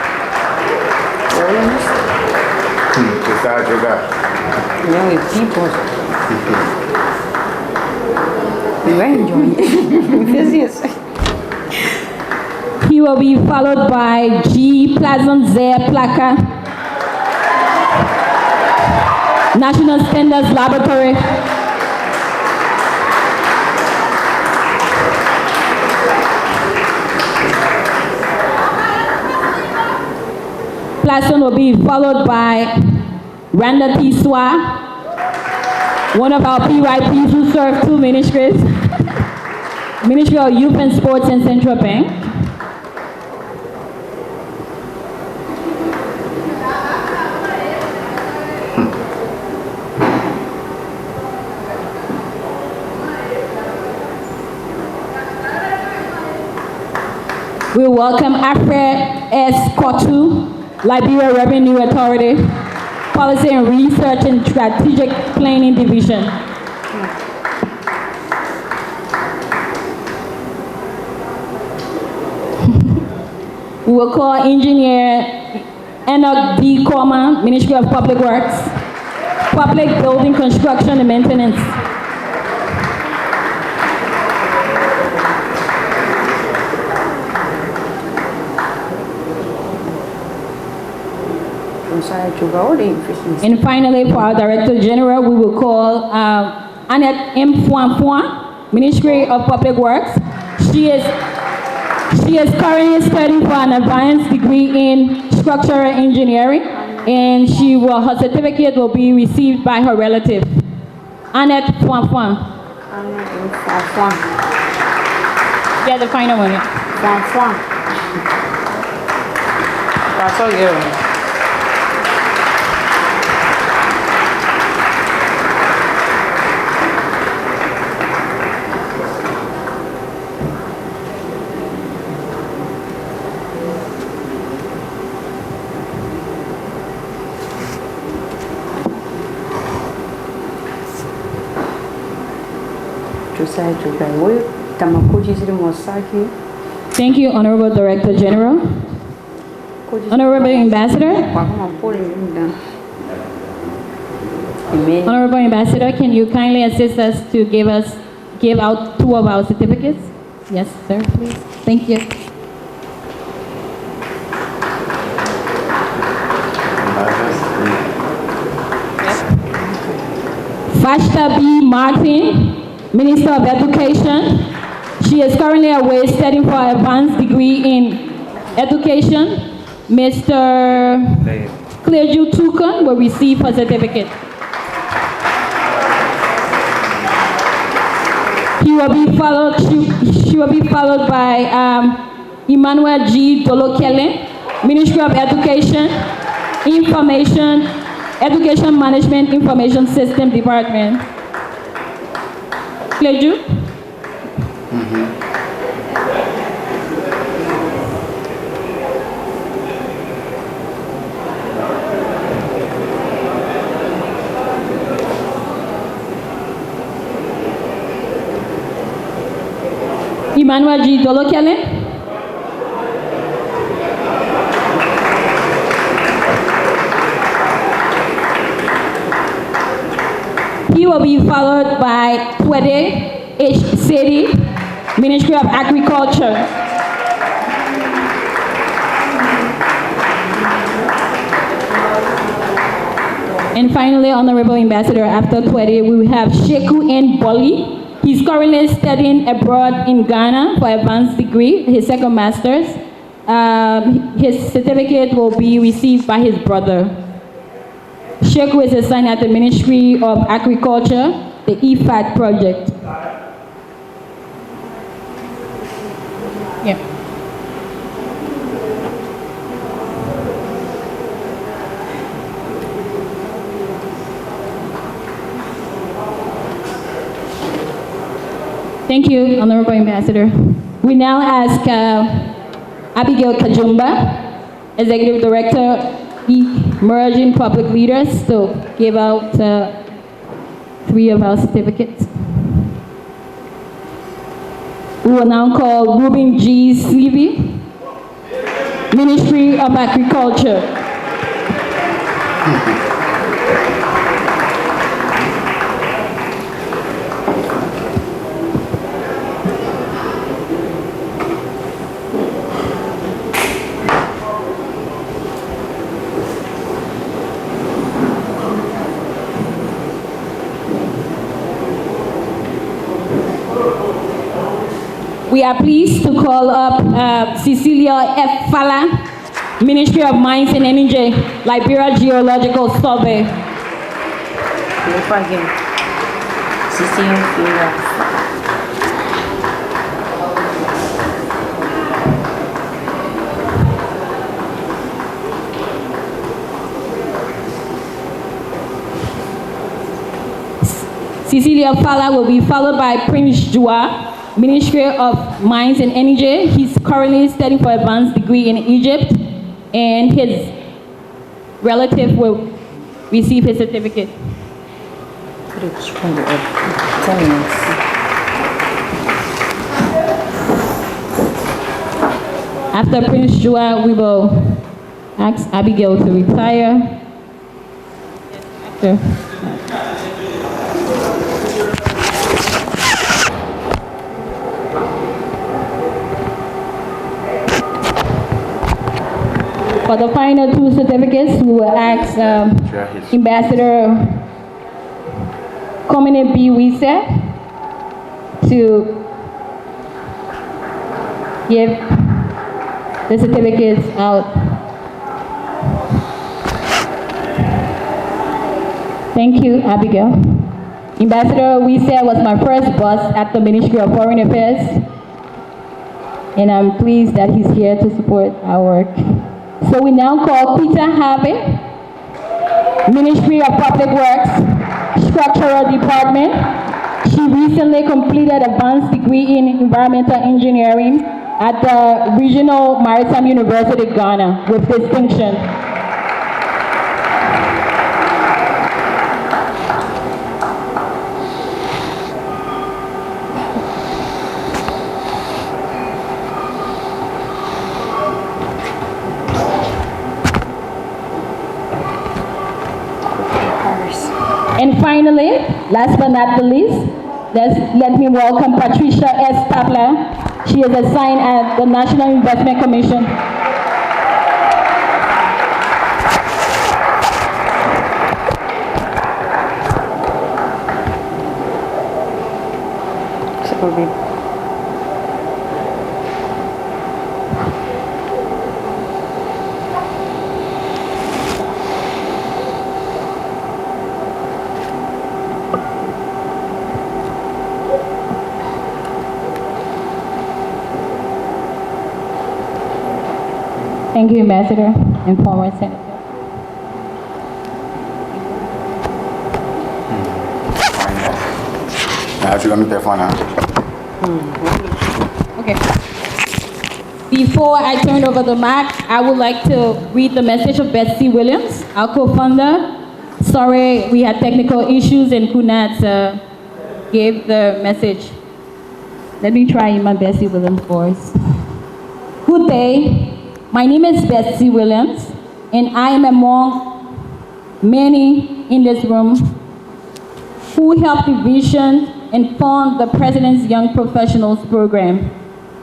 He will be followed by G. Pleasant Zaire Plaka, National Standards Laboratory. Pleasant will be followed by Randa T. Swa, one of our PYPs who serve 2 ministries, Ministry of Youth and Sports and Central Bank. We welcome Alfred S. Kotu, Liberia Revenue Authority, Policy and Research and Strategic Planning Division. We will call Engineer Enoch D. Corma, Ministry of Public Works, Public Building Construction and Maintenance. And finally, for our Director General, we will call Annette M. Fuan, Ministry of Public Works. She is currently studying for an advanced degree in structural engineering, and her certificate will be received by her relative. Annette Fuan. Yeah, the final one. Yeah. That's all you. Thank you, Honorable Director General. Honorable Ambassador. Honorable Ambassador, can you kindly assist us to give out 2 of our certificates? Yes, sir, please. Thank you. Fashta B. Martin, Minister of Education. She is currently away studying for an advanced degree in education. Mr. Clearju Tukun will receive her certificate. She will be followed by Emmanuel G. Dolokele, Ministry of Education, Education Management Information System Department. Clearju? Emmanuel G. Dolokele. He will be followed by Twede H. Sedi, Ministry of Agriculture. And finally, Honorable Ambassador, after Twede, we have Sheku N. Boli. He's currently studying abroad in Ghana for advanced degree, his second master's. His certificate will be received by his brother. Sheku is assigned at the Ministry of Agriculture, the EFAT project. Yeah. Thank you, Honorable Ambassador. We now ask Abigail Kajumba, Executive Director, Emerging Public Leaders, to give out 3 of our certificates. We will now call Ruben G. Sleevey, Ministry of Agriculture. We are pleased to call up Cecilia F. Fala, Ministry of Mines and Energy, Liberia Geological Survey. Cecilia Fala will be followed by Prince Jua, Ministry of Mines and Energy. He's currently studying for advanced degree in Egypt, and his relative will receive his certificate. After Prince Jua, we will ask Abigail to retire. For the final two certificates, we will ask Ambassador Komine B. Wise to give the certificates out. Thank you, Abigail. Ambassador Wise was my first boss at the Ministry of Foreign Affairs, and I'm pleased that he's here to support our work. So we now call Peter Harvey, Ministry of Public Works, Structural Department. She recently completed advanced degree in environmental engineering at the Regional Maritime University, Ghana, with distinction. And finally, last but not the least, let me welcome Patricia S. Tabler. She is assigned at the National Investment Commission. Thank you, Ambassador and former Senator. Okay. Before I turn over the mic, I would like to read the message of Betsy Williams, our co-founder. Sorry, we had technical issues and could not give the message. Let me try in my Betsy Williams voice. Good day. My name is Betsy Williams, and I am among many in this room who helped envision and fund the President's Young Professionals Program.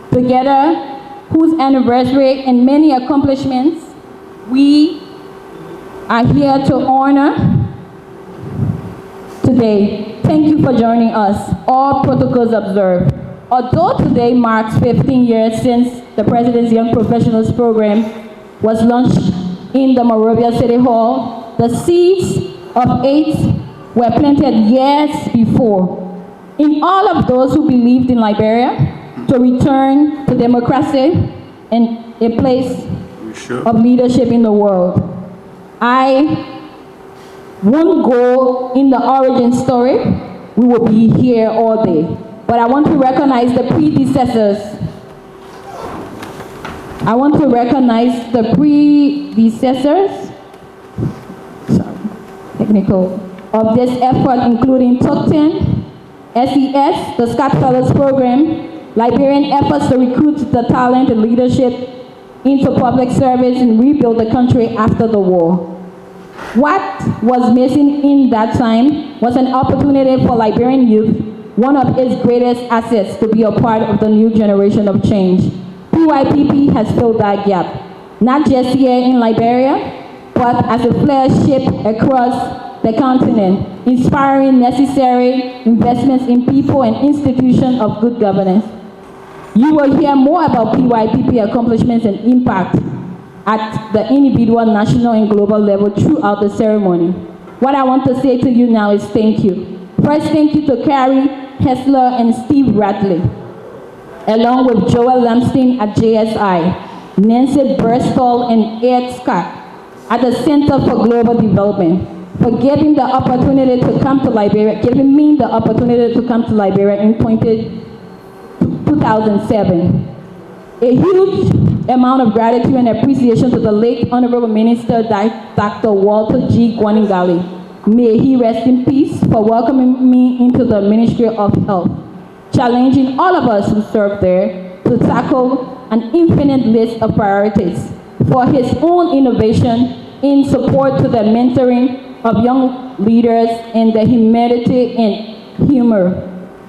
Together, whose anniversary and many accomplishments we are here to honor today. Thank you for joining us. All protocols observed. Although today marks 15 years since the President's Young Professionals Program was launched in the Monrovia City Hall, the seeds of 8 were planted years before in all of those who believed in Liberia to return to democracy and a place of leadership in the world. I won't go in the origin story. We will be here all day. But I want to recognize the predecessors. Of this effort, including Tuckton, SES, the Scott Fellows Program, Liberian efforts to recruit the talent and leadership into public service and rebuild the country after the war. What was missing in that time was an opportunity for Liberian youth, one of its greatest assets, to be a part of the new generation of change. PYPP has filled that gap, not just here in Liberia, but as a flagship across the continent, inspiring necessary investments in people and institutions of good governance. You will hear more about PYPP accomplishments and impact at the individual, national, and global level throughout the ceremony. What I want to say to you now is thank you. First, thank you to Carrie Hessler and Steve Radley, along with Joel Lamstein at JSI, Nancy Burstall and Ed Scott at the Center for Global Development, for giving the opportunity to come to Liberia, giving me the opportunity to come to Liberia in 2007. A huge amount of gratitude and appreciation to the late Honorable Minister Dr. Walter G. Gwaningali. May he rest in peace, for welcoming me into the Ministry of Health, challenging all of us who serve there to tackle an infinite list of priorities, for his own innovation in support to the mentoring of young leaders and the humanity and humor.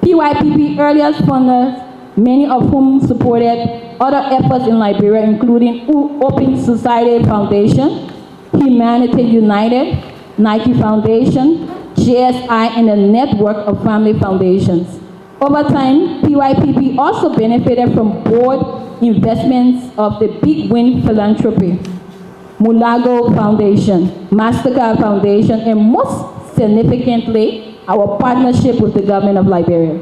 PYPP earliest funders, many of whom supported other efforts in Liberia, including Open Society Foundation, Humanity United, Nike Foundation, JSI, and a network of family foundations. Over time, PYPP also benefited from board investments of the Big Win Philanthropy, Mulago Foundation, MasterCard Foundation, and most significantly, our partnership with the government of Liberia.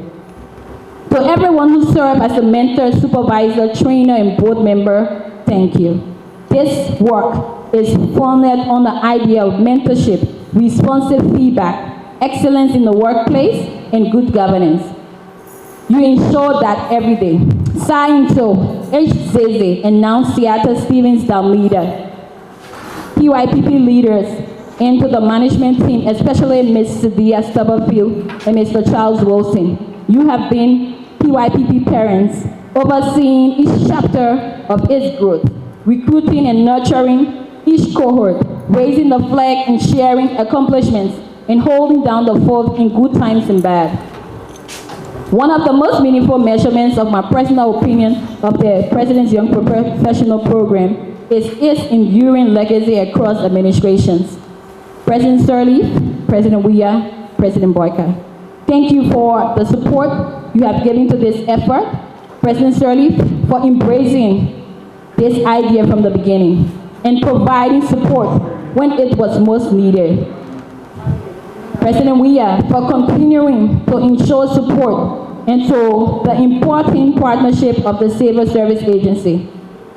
To everyone who served as a mentor, supervisor, trainer, and board member, thank you. This work is founded on the idea of mentorship, responsive feedback, excellence in the workplace, and good governance. You ensure that every day. Sainto, H. Zeze, and now Seattle Stevens Dalmida, PYPP leaders, and to the management team, especially Ms. Sadia Stubberfield and Mr. Charles Wilson. You have been PYPP parents, overseeing each chapter of its growth, recruiting and nurturing each cohort, raising the flag and sharing accomplishments, and holding down the fort in good times and bad. One of the most meaningful measurements of my personal opinion of the President's Young Professional Program is its enduring legacy across administrations. President Sirleaf, President Weah, President Boyka. Thank you for the support you have given to this effort. President Sirleaf, for embracing this idea from the beginning and providing support when it was most needed. President Weah, for continuing to ensure support and to the important partnership of the Civil Service Agency.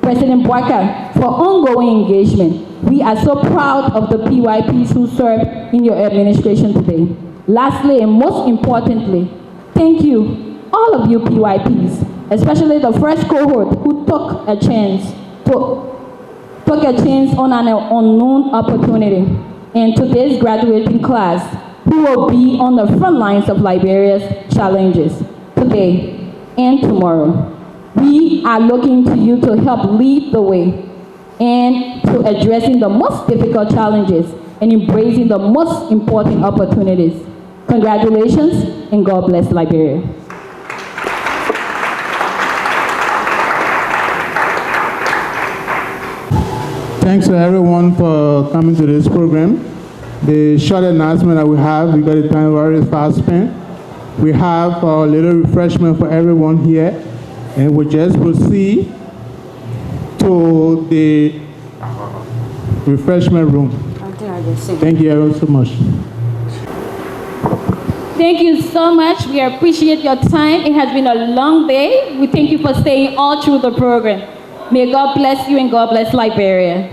President Boyka, for ongoing engagement. We are so proud of the PYPs who serve in your administration today. Lastly, and most importantly, thank you, all of you PYPs, especially the first cohort who took a chance on an unknown opportunity, and today's graduating class, who will be on the front lines of Liberia's challenges today and tomorrow. We are looking to you to help lead the way and to addressing the most difficult challenges and embracing the most important opportunities. Congratulations, and God bless Liberia. Thanks to everyone for coming to this program. The short announcement that we have, we got the time very fast spent. We have a little refreshment for everyone here, and we'll just proceed to the refreshment room. Thank you everyone so much. Thank you so much. We appreciate your time. It has been a long day. We thank you for staying all through the program. May God bless you and God bless Liberia.